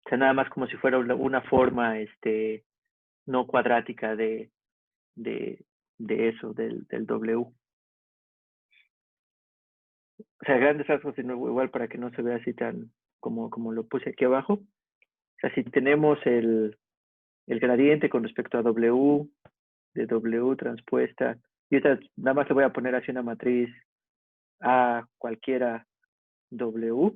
O sea, nada más como si fuera una forma no cuadrática de eso, del W. O sea, grandes rasgos, de nuevo, igual para que no se vea así tan como lo puse aquí abajo. O sea, si tenemos el gradiente con respecto a W, de W transpuesta, y esta nada más le voy a poner así una matriz a cualquiera W.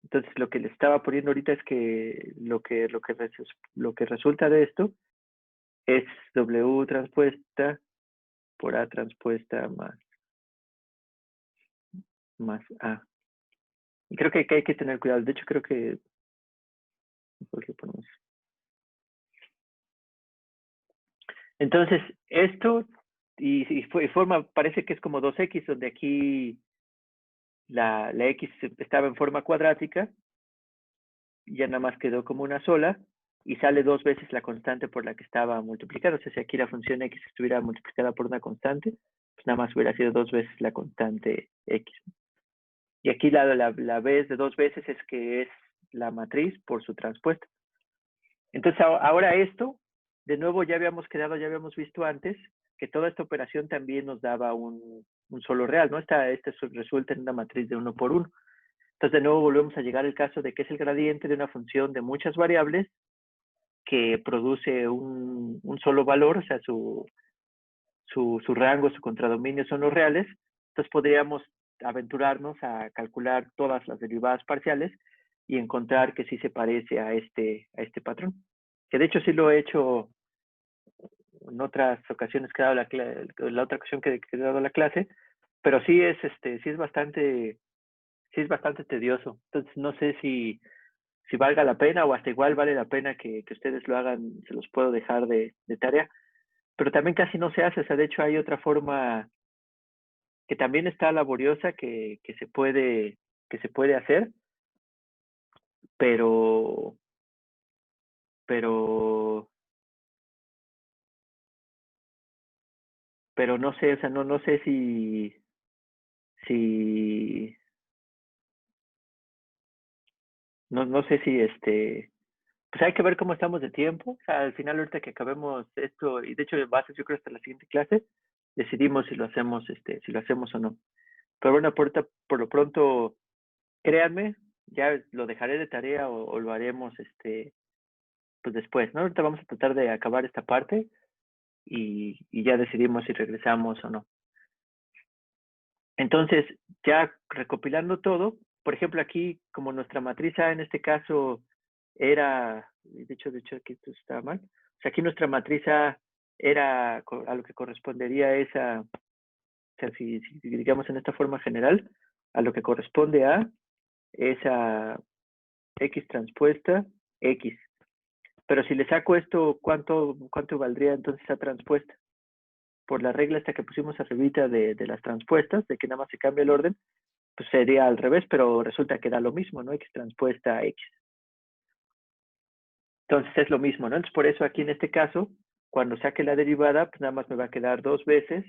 Entonces, lo que le estaba poniendo ahorita es que lo que resulta de esto es W transpuesta por A transpuesta más A. Y creo que hay que tener cuidado. De hecho, creo que mejor le ponemos. Entonces, esto y forma, parece que es como 2x, donde aquí la x estaba en forma cuadrática, y ya nada más quedó como una sola, y sale 2 veces la constante por la que estaba multiplicada. O sea, si aquí la función x estuviera multiplicada por una constante, pues nada más hubiera sido 2 veces la constante x. Y aquí la vez de 2 veces es que es la matriz por su transpuesta. Entonces, ahora esto, de nuevo ya habíamos visto antes, que toda esta operación también nos daba un solo real, ¿no? Resulta en una matriz de 1 por 1. Entonces, de nuevo volvemos a llegar al caso de que es el gradiente de una función de muchas variables que produce un solo valor, o sea, su rango, su contradominio son los reales. Entonces, podríamos aventurarnos a calcular todas las derivadas parciales y encontrar que sí se parece a este patrón. Que de hecho sí lo he hecho en otras ocasiones que he dado la otra ocasión que he dado la clase, pero sí es bastante tedioso. Entonces no sé si valga la pena o hasta igual vale la pena que ustedes lo hagan, se los puedo dejar de tarea. Pero también casi no se hace, o sea, de hecho hay otra forma que también está laboriosa que se puede hacer, pero no sé, o sea, no sé si no sé si pues hay que ver cómo estamos de tiempo. O sea, al final ahorita que acabemos esto, y de hecho va a ser yo creo hasta la siguiente clase, decidimos si lo hacemos, o no. Pero bueno, por lo pronto, créanme, ya lo dejaré de tarea o lo haremos pues después, ¿no? Ahorita vamos a tratar de acabar esta parte y ya decidimos si regresamos o no. Entonces, ya recopilando todo, por ejemplo, aquí, como nuestra matriz A en este caso era, de hecho aquí esto está mal, o sea, aquí nuestra matriz A era a lo que correspondería esa, o sea, si digamos en esta forma general, a lo que corresponde a esa X transpuesta X. Pero si le saco esto, ¿cuánto valdría entonces esa transpuesta? Por la regla esta que pusimos arribita de las transpuestas, de que nada más se cambia el orden, pues sería al revés, pero resulta que da lo mismo, ¿no? X transpuesta X. Entonces es lo mismo, ¿no? Entonces por eso aquí en este caso, cuando saque la derivada, pues nada más me va a quedar 2 veces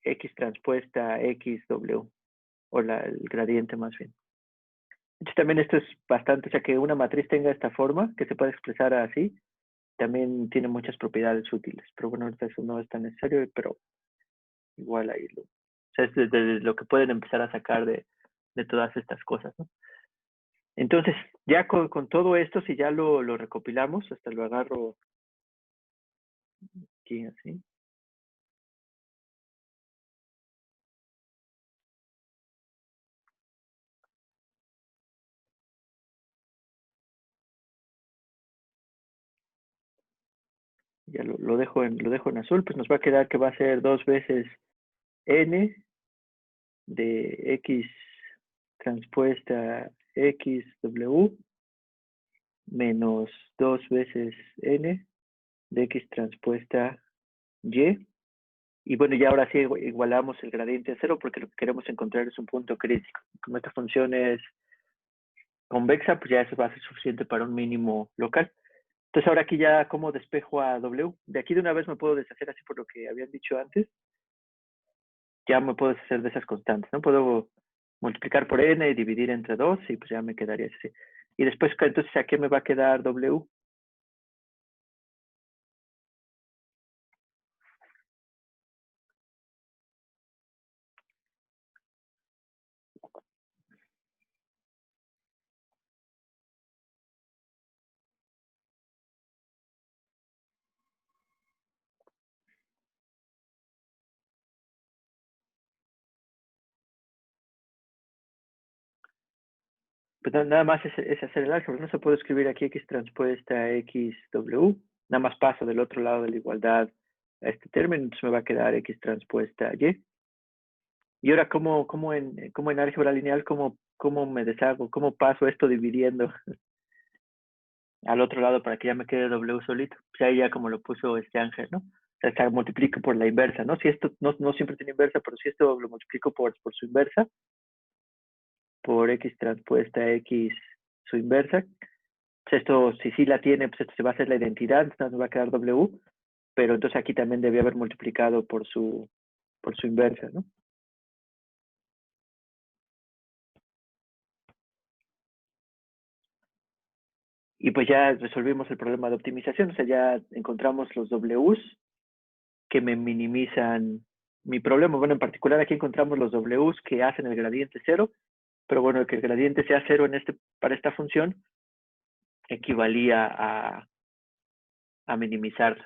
X transpuesta XW, o el gradiente más bien. Entonces también esto es bastante, o sea, que una matriz tenga esta forma, que se pueda expresar así, también tiene muchas propiedades útiles. Pero bueno, ahorita eso no es tan necesario, pero igual ahí o sea, es desde lo que pueden empezar a sacar de todas estas cosas, ¿no? Entonces, ya con todo esto, si ya lo recopilamos, hasta lo agarro aquí así. ya lo dejo en azul, pues nos va a quedar que va a ser 2 veces n de x transpuesta xw menos 2 veces n de x transpuesta y. Y bueno, ya ahora sí igualamos el gradiente a 0 porque lo que queremos encontrar es un punto crítico. Como esta función es convexa, pues ya eso va a ser suficiente para un mínimo local. Entonces ahora aquí ya como despejo a w. De aquí de una vez me puedo deshacer así por lo que habían dicho antes. Ya me puedo deshacer de esas constantes, ¿no? Puedo multiplicar por n y dividir entre 2 y pues ya me quedaría así. Y después, entonces, ¿a qué me va a quedar w? Pues nada más es hacer el álgebra. No se puede escribir aquí x transpuesta xw. Nada más paso del otro lado de la igualdad a este término. Entonces me va a quedar x transpuesta y. Y ahora, ¿cómo en álgebra lineal, cómo me deshago? ¿Cómo paso esto dividiendo al otro lado para que ya me quede w solito? Pues ahí ya como lo puso este Ángel, ¿no? O sea, multiplico por la inversa, ¿no? Si esto no siempre tiene inversa, pero si esto lo multiplico por su inversa, por x transpuesta x su inversa, pues esto, si sí la tiene, pues esto se va a hacer la identidad, entonces me va a quedar w, pero entonces aquí también debía haber multiplicado por su inversa, ¿no? Y pues ya resolvimos el problema de optimización, o sea, ya encontramos los Ws que me minimizan mi problema. Bueno, en particular aquí encontramos los Ws que hacen el gradiente 0, pero bueno, que el gradiente sea 0 para esta función equivalía a minimizarlo.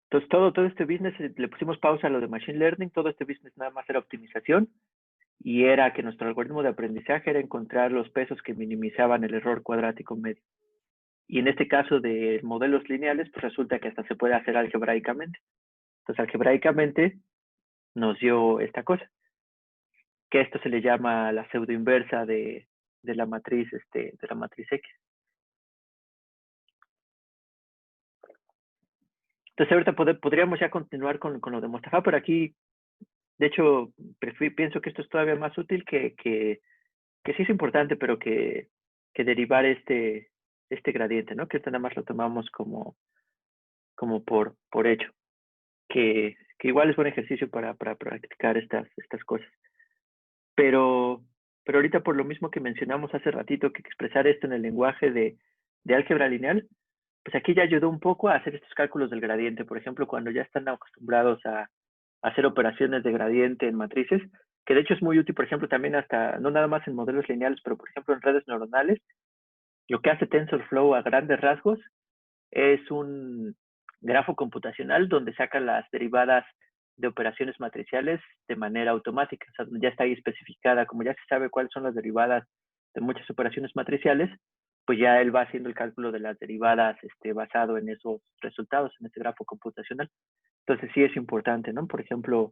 Entonces, todo este business, le pusimos pausa a lo de Machine Learning, todo este business nada más era optimización, y era que nuestro algoritmo de aprendizaje era encontrar los pesos que minimizaban el error cuadrático medio. Y en este caso de modelos lineales, pues resulta que hasta se puede hacer algebraicamente. Entonces, algebraicamente nos dio esta cosa, que esto se le llama la pseudoinversa de la matriz X. Entonces, ahorita podríamos ya continuar con lo de Mostafa, pero aquí, de hecho, pienso que esto es todavía más útil que sí es importante, pero que derivar este gradiente, ¿no? Que esto nada más lo tomamos como por hecho, que igual es buen ejercicio para practicar estas cosas. Pero ahorita por lo mismo que mencionamos hace ratito, que expresar esto en el lenguaje de álgebra lineal, pues aquí ya ayudó un poco a hacer estos cálculos del gradiente. Por ejemplo, cuando ya están acostumbrados a hacer operaciones de gradiente en matrices, que de hecho es muy útil, por ejemplo, también hasta, no nada más en modelos lineales, pero por ejemplo en redes neuronales, lo que hace TensorFlow a grandes rasgos es un grafo computacional donde saca las derivadas de operaciones matriciales de manera automática. O sea, ya está ahí especificada, como ya se sabe cuáles son las derivadas de muchas operaciones matriciales, pues ya él va haciendo el cálculo de las derivadas basado en esos resultados, en ese grafo computacional. Entonces sí es importante, ¿no? Por ejemplo,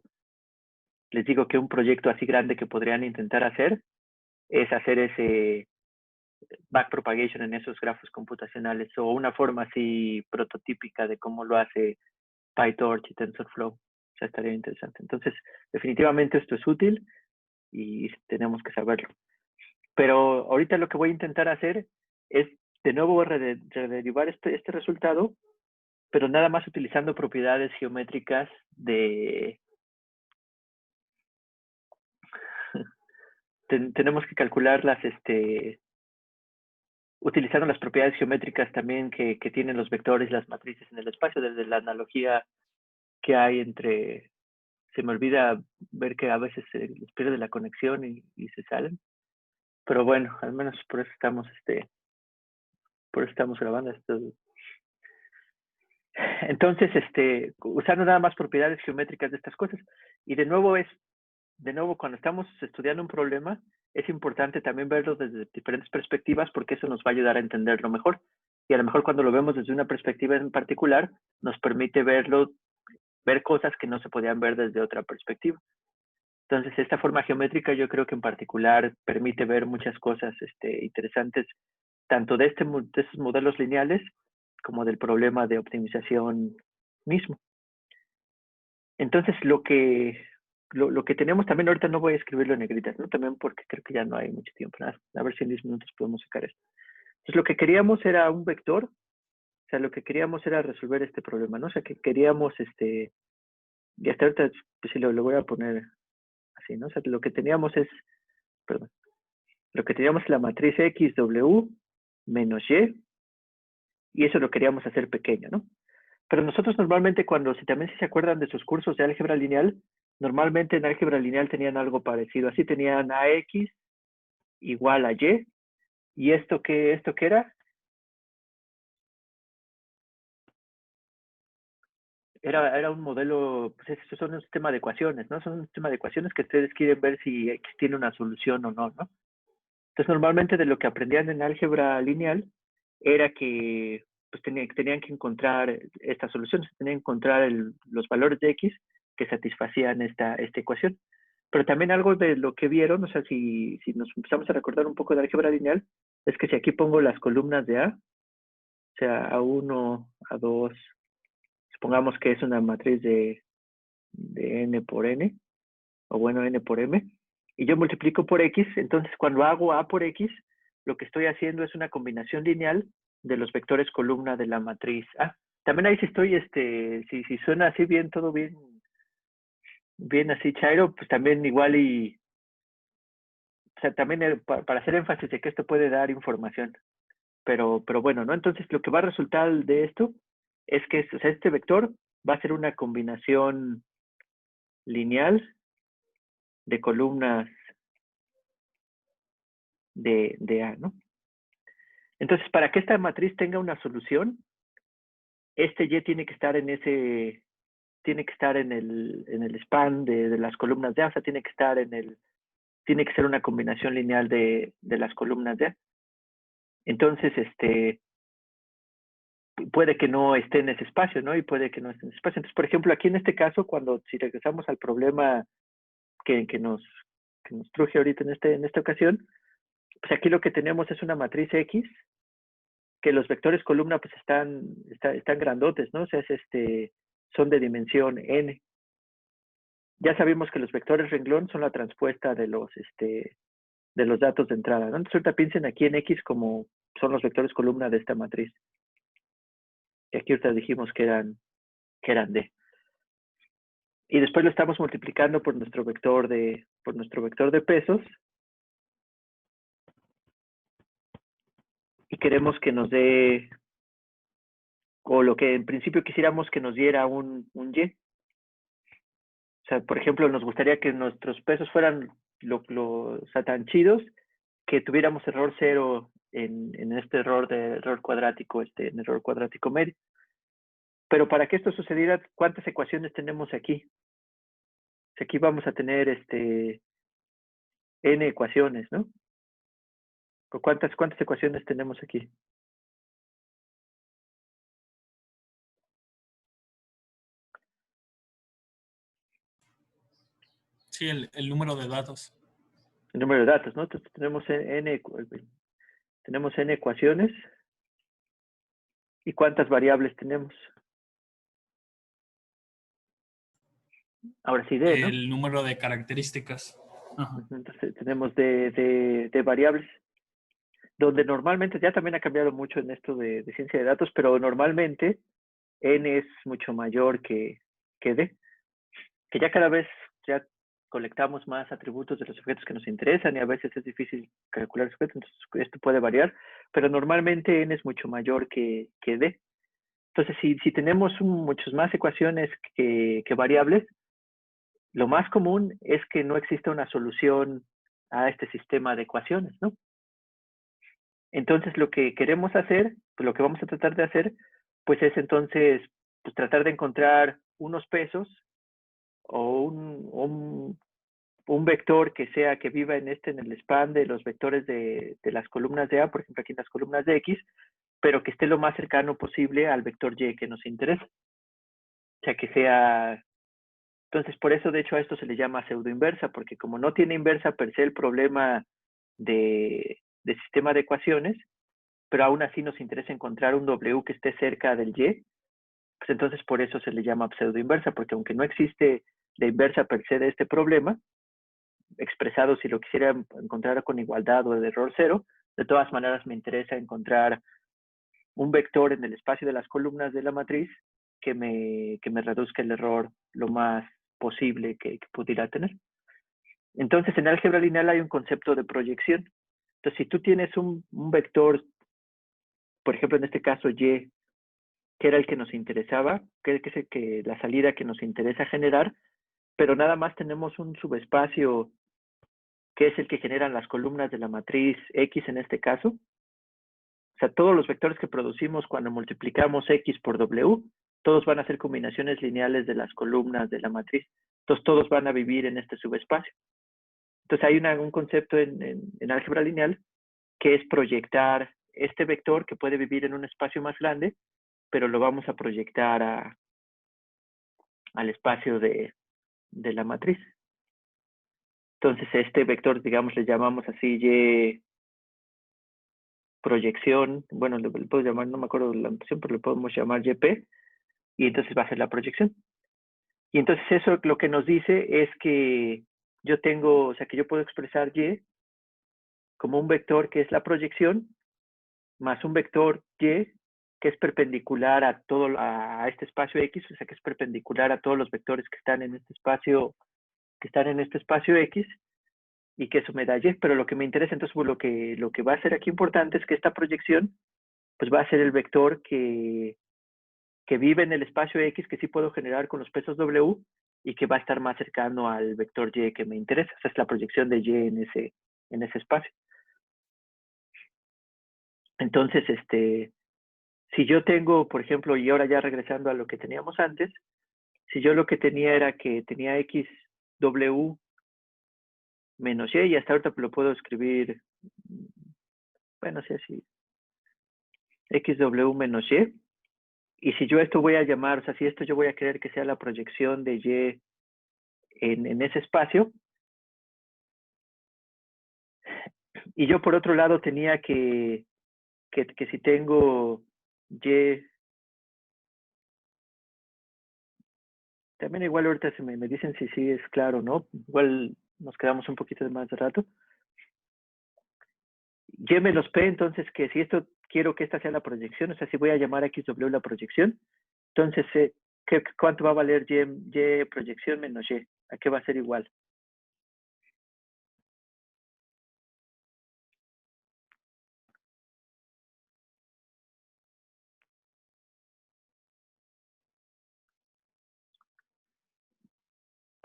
les digo que un proyecto así grande que podrían intentar hacer es hacer ese backpropagation en esos grafos computacionales o una forma así prototípica de cómo lo hace PyTorch y TensorFlow. O sea, estaría interesante. Entonces, definitivamente esto es útil y tenemos que saberlo. Pero ahorita lo que voy a intentar hacer es de nuevo rederivar este resultado, pero nada más utilizando propiedades geométricas de... tenemos que calcularlas utilizando las propiedades geométricas también que tienen los vectores y las matrices en el espacio, desde la analogía que hay entre... Se me olvida ver que a veces se les pierde la conexión y se salen. Pero bueno, al menos por eso estamos grabando esto. Entonces, usando nada más propiedades geométricas de estas cosas. Y de nuevo cuando estamos estudiando un problema, es importante también verlo desde diferentes perspectivas porque eso nos va a ayudar a entenderlo mejor. y a lo mejor cuando lo vemos desde una perspectiva en particular, nos permite ver cosas que no se podían ver desde otra perspectiva. Entonces, esta forma geométrica yo creo que en particular permite ver muchas cosas interesantes, tanto de estos modelos lineales como del problema de optimización mismo. Entonces, lo que tenemos también, ahorita no voy a escribirlo en negritas, ¿no? También porque creo que ya no hay mucho tiempo. A ver si en 10 minutos podemos sacar esto. Entonces, lo que queríamos era un vector, o sea, lo que queríamos era resolver este problema, ¿no? O sea, que queríamos, y hasta ahorita, pues sí, lo voy a poner así, ¿no? O sea, lo que teníamos es la matriz X, W, menos Y eso lo queríamos hacer pequeño, ¿no? Pero nosotros normalmente si se acuerdan de sus cursos de álgebra lineal, normalmente en álgebra lineal tenían algo parecido. Así tenían AX igual a Y. ¿Y esto qué era? Era un modelo, pues eso son un sistema de ecuaciones, ¿no? Son un sistema de ecuaciones que ustedes quieren ver si X tiene una solución o no, ¿no? Entonces, normalmente de lo que aprendían en álgebra lineal era que pues, tenían que encontrar estas soluciones, tenían que encontrar los valores de X que satisfacían esta ecuación. Pero también algo de lo que vieron, o sea, si nos empezamos a recordar un poco de álgebra lineal, es que si aquí pongo las columnas de A, o sea, A1, A2, supongamos que es una matriz de N por N, o bueno, N por M, y yo multiplico por X, entonces cuando hago A por X, lo que estoy haciendo es una combinación lineal de los vectores columna de la matriz A. También ahí si estoy, si suena así bien, todo bien así, chairo, pues también igual o sea, también para hacer énfasis de que esto puede dar información. Pero bueno, ¿no? Entonces lo que va a resultar de esto es que o sea, este vector va a ser una combinación lineal de columnas de A, ¿no? Entonces, para que esta matriz tenga una solución, este Y tiene que estar en el span de las columnas de A, o sea, tiene que ser una combinación lineal de las columnas de A. Entonces, puede que no esté en ese espacio, ¿no? Y puede que no esté en ese espacio. Entonces, por ejemplo, aquí en este caso, si regresamos al problema que nos truje ahorita en esta ocasión, pues aquí lo que tenemos es una matriz X, que los vectores columna pues están grandotes, ¿no? O sea, son de dimensión n. Ya sabemos que los vectores renglón son la transpuesta de los datos de entrada, ¿no? Entonces ahorita piensen aquí en X como son los vectores columna de esta matriz. Y aquí ahorita dijimos que eran D. Y después lo estamos multiplicando por nuestro vector de pesos. Y queremos que nos dé, o lo que en principio quisiéramos que nos diera un Y. O sea, por ejemplo, nos gustaría que nuestros pesos fueran o sea, tan chidos que tuviéramos error cero en este error cuadrático, en error cuadrático medio. Pero para que esto sucediera, ¿cuántas ecuaciones tenemos aquí? O sea, aquí vamos a tener n ecuaciones, ¿no? ¿O cuántas ecuaciones tenemos aquí? Sí, el número de datos. El número de datos, ¿no? Entonces tenemos n ecuaciones. ¿Y cuántas variables tenemos? Ahora sí, D, ¿no? El número de características. Ajá. Entonces tenemos de variables, donde normalmente, ya también ha cambiado mucho en esto de ciencia de datos, pero normalmente n es mucho mayor que D, que ya cada vez ya colectamos más atributos de los objetos que nos interesan y a veces es difícil calcular los objetos, entonces esto puede variar, pero normalmente n es mucho mayor que D. Entonces, si tenemos muchas más ecuaciones que variables, lo más común es que no exista una solución a este sistema de ecuaciones, ¿no? Entonces, lo que queremos hacer, pues lo que vamos a tratar de hacer, pues es entonces pues, tratar de encontrar unos pesos o un vector que viva en el span de los vectores de las columnas de A, por ejemplo, aquí en las columnas de X, pero que esté lo más cercano posible al vector Y que nos interesa. O sea, que sea... Entonces, por eso, de hecho, a esto se le llama pseudoinversa, porque como no tiene inversa per se el problema de sistema de ecuaciones, pero aún así nos interesa encontrar un W que esté cerca del Y, pues entonces por eso se le llama pseudoinversa, porque aunque no existe la inversa per se de este problema, expresado si lo quisiera encontrar con igualdad o de error cero, de todas maneras me interesa encontrar un vector en el espacio de las columnas de la matriz que me reduzca el error lo más posible que pudiera tener. Entonces, en álgebra lineal hay un concepto de proyección. Entonces, si tú tienes un vector, por ejemplo, en este caso Y, que era el que nos interesaba, que es el que la salida que nos interesa generar, pero nada más tenemos un subespacio que es el que generan las columnas de la matriz X en este caso. O sea, todos los vectores que producimos cuando multiplicamos X por W, todos van a ser combinaciones lineales de las columnas de la matriz. Entonces, todos van a vivir en este subespacio. Entonces, hay un concepto en álgebra lineal que es proyectar este vector que puede vivir en un espacio más grande, pero lo vamos a proyectar al espacio de la matriz. Entonces, este vector, digamos, le llamamos así Y proyección, bueno, le puedo llamar, no me acuerdo la notación, pero le podemos llamar YP, y entonces va a ser la proyección. Y entonces eso lo que nos dice es que yo tengo, o sea, que yo puedo expresar Y como un vector que es la proyección, más un vector Y que es perpendicular a este espacio X, o sea, que es perpendicular a todos los vectores que están en este espacio, X, y que eso me da Y, pero lo que me interesa entonces, pues, lo que va a ser aquí importante es que esta proyección pues va a ser el vector que vive en el espacio X, que sí puedo generar con los pesos W, y que va a estar más cercano al vector Y que me interesa. O sea, es la proyección de Y en ese espacio. Entonces, si yo tengo, por ejemplo, y ahora ya regresando a lo que teníamos antes, si yo lo que tenía era que tenía XW menos Y, y hasta ahorita lo puedo escribir, bueno, sí, así, XW menos Y, y si yo esto voy a llamar, o sea, si esto yo voy a querer que sea la proyección de Y en ese espacio, y yo por otro lado tenía que si tengo Y, también igual ahorita se me dicen si sí es claro o no, igual nos quedamos un poquito más de rato. Y menos P, entonces que si esto quiero que esta sea la proyección, o sea, si voy a llamar a XW la proyección, entonces, ¿cuánto va a valer Y proyección menos Y? ¿A qué va a ser igual?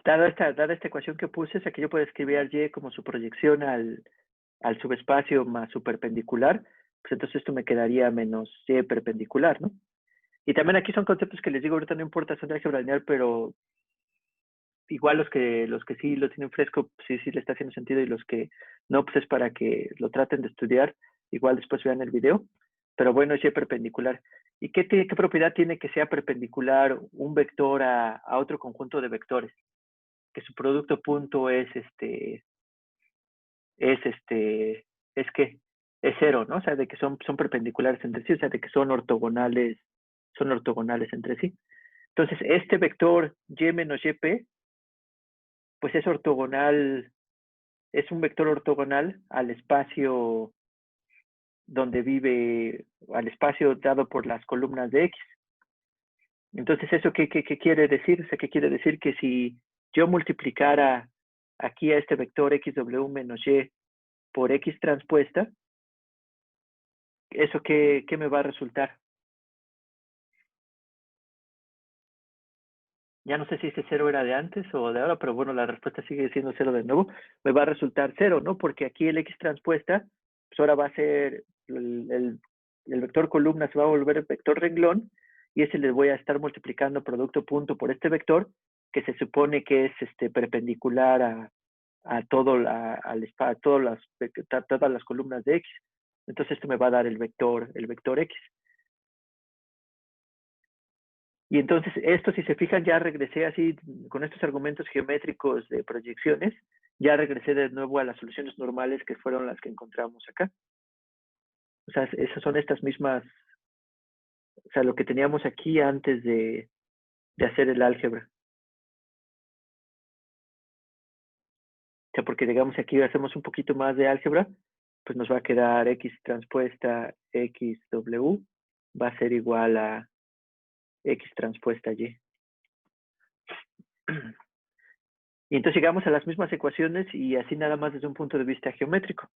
Dada esta ecuación que puse, o sea, que yo puedo escribir al Y como su proyección al subespacio más su perpendicular, pues entonces esto me quedaría menos Y perpendicular, ¿no? Y también aquí son conceptos que les digo, ahorita no importa, son de álgebra lineal, pero igual los que sí lo tienen fresco, sí le está haciendo sentido, y los que no, pues es para que lo traten de estudiar, igual después vean el video. Pero bueno, es Y perpendicular. ¿Y qué propiedad tiene que sea perpendicular un vector a otro conjunto de vectores? Que su producto punto es que es cero, ¿no? O sea, de que son perpendiculares entre sí, o sea, de que son ortogonales entre sí. Entonces, este vector Y menos YP, pues es ortogonal, es un vector ortogonal al espacio donde vive, al espacio dado por las columnas de X. Entonces, ¿eso qué quiere decir? O sea, ¿qué quiere decir? Que si yo multiplicara aquí a este vector XW menos Y por X transpuesta, ¿eso qué me va a resultar? Ya no sé si ese cero era de antes o de ahora, pero bueno, la respuesta sigue siendo cero de nuevo. Me va a resultar cero, ¿no? Porque aquí el X transpuesta, pues ahora va a ser el vector columna, se va a volver el vector renglón, y ese le voy a estar multiplicando producto punto por este vector, que se supone que es perpendicular a todas las columnas de X. Entonces esto me va a dar el vector X. Y entonces esto, si se fijan, ya regresé así, con estos argumentos geométricos de proyecciones, ya regresé de nuevo a las soluciones normales que fueron las que encontramos acá. O sea, esas son estas mismas, o sea, lo que teníamos aquí antes de hacer el álgebra. O sea, porque digamos aquí hacemos un poquito más de álgebra, pues nos va a quedar X transpuesta XW, va a ser igual a X transpuesta Y. Y entonces llegamos a las mismas ecuaciones y así nada más desde un punto de vista geométrico.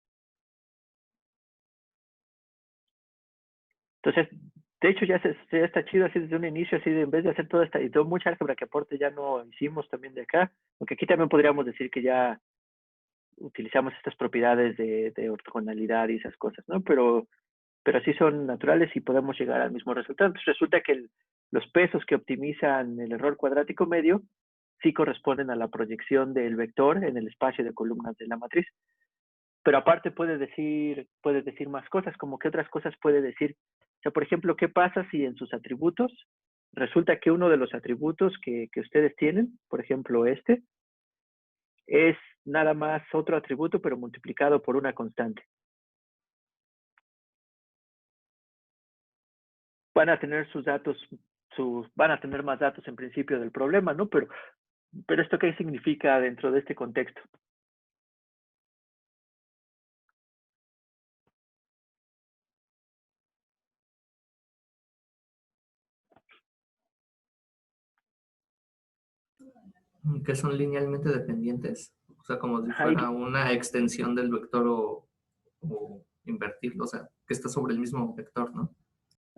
Entonces, de hecho ya está chido así desde un inicio, así de en vez de hacer toda esta, y todo mucha álgebra que aporte ya no hicimos también de acá, aunque aquí también podríamos decir que ya utilizamos estas propiedades de ortogonalidad y esas cosas, ¿no? Pero sí son naturales y podemos llegar al mismo resultado. Entonces resulta que los pesos que optimizan el error cuadrático medio sí corresponden a la proyección del vector en el espacio de columnas de la matriz. Pero aparte puede decir más cosas, como que otras cosas puede decir. O sea, por ejemplo, ¿qué pasa si en sus atributos resulta que uno de los atributos que ustedes tienen, por ejemplo este, es nada más otro atributo pero multiplicado por una constante? Van a tener sus datos, van a tener más datos en principio del problema, ¿no? Pero ¿esto qué significa dentro de este contexto? Que son linealmente dependientes, o sea, como si Ajá, fuera una extensión del vector o invertirlo, o sea, que está sobre el mismo vector, ¿no?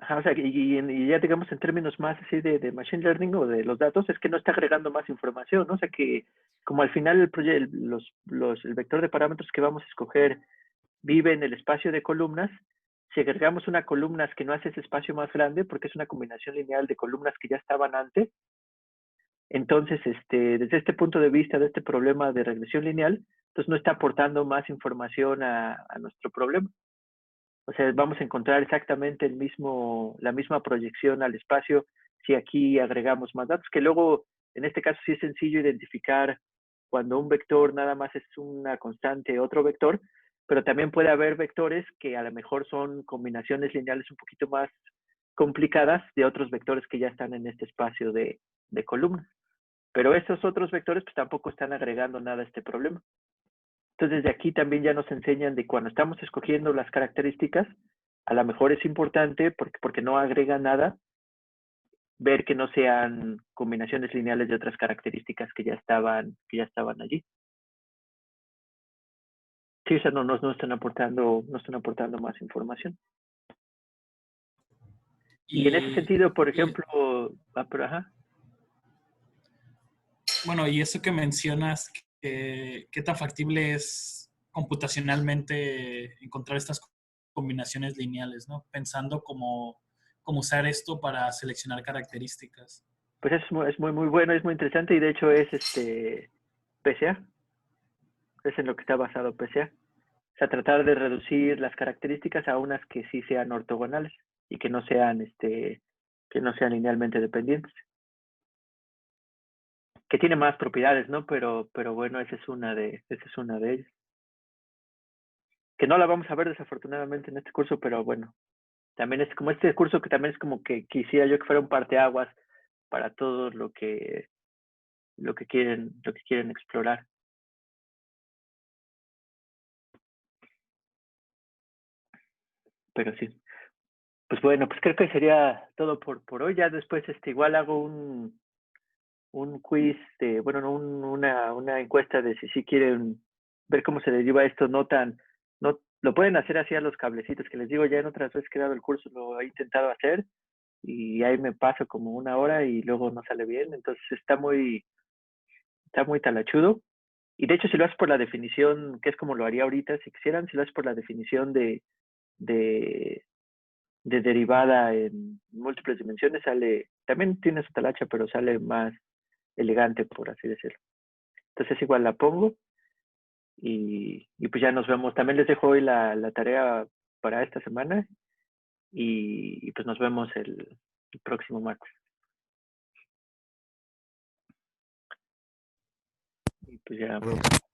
ajá, o sea, y ya digamos en términos más así de machine learning o de los datos, es que no está agregando más información, ¿no? O sea que como al final el vector de parámetros que vamos a escoger vive en el espacio de columnas, si agregamos una columna que no hace ese espacio más grande, porque es una combinación lineal de columnas que ya estaban antes, entonces, desde este punto de vista de este problema de regresión lineal, entonces no está aportando más información a nuestro problema. O sea, vamos a encontrar exactamente la misma proyección al espacio si aquí agregamos más datos, que luego, en este caso sí es sencillo identificar cuando un vector nada más es una constante, otro vector, pero también puede haber vectores que a lo mejor son combinaciones lineales un poquito más complicadas de otros vectores que ya están en este espacio de columnas. Pero esos otros vectores pues tampoco están agregando nada a este problema. Entonces, de aquí también ya nos enseñan de cuando estamos escogiendo las características, a lo mejor es importante, porque no agrega nada, ver que no sean combinaciones lineales de otras características que ya estaban allí. Sí, o sea, no están aportando más información. Y en ese sentido, por ejemplo, ajá. Bueno, y eso que mencionas, ¿qué tan factible es computacionalmente encontrar estas combinaciones lineales, ¿no? Pensando cómo usar esto para seleccionar características. Pues es muy bueno, es muy interesante y de hecho es PCA. Es en lo que está basado PCA. O sea, tratar de reducir las características a unas que sí sean ortogonales y que no sean linealmente dependientes. Que tiene más propiedades, ¿no? Pero bueno, esa es una de ellas. Que no la vamos a ver desafortunadamente en este curso, pero bueno, también es como este curso que también es como que quisiera yo que fuera un parteaguas para todo lo que quieren explorar. Pero sí. Pues bueno, pues creo que sería todo por hoy. Ya después igual hago un quiz, una encuesta de si quieren ver cómo se deriva esto, no lo pueden hacer así a los cablecitos, que les digo, ya en otras veces que he dado el curso lo he intentado hacer y ahí me paso como una hora y luego no sale bien, entonces está muy talachudo. Y de hecho, si lo haces por la definición, que es como lo haría ahorita, si quisieran, si lo haces por la definición de derivada en múltiples dimensiones, también tiene su talacha, pero sale más elegante, por así decirlo. Entonces igual la pongo y pues ya nos vemos. También les dejo hoy la tarea para esta semana y pues nos vemos el próximo martes. Y pues ya. Nos vemos.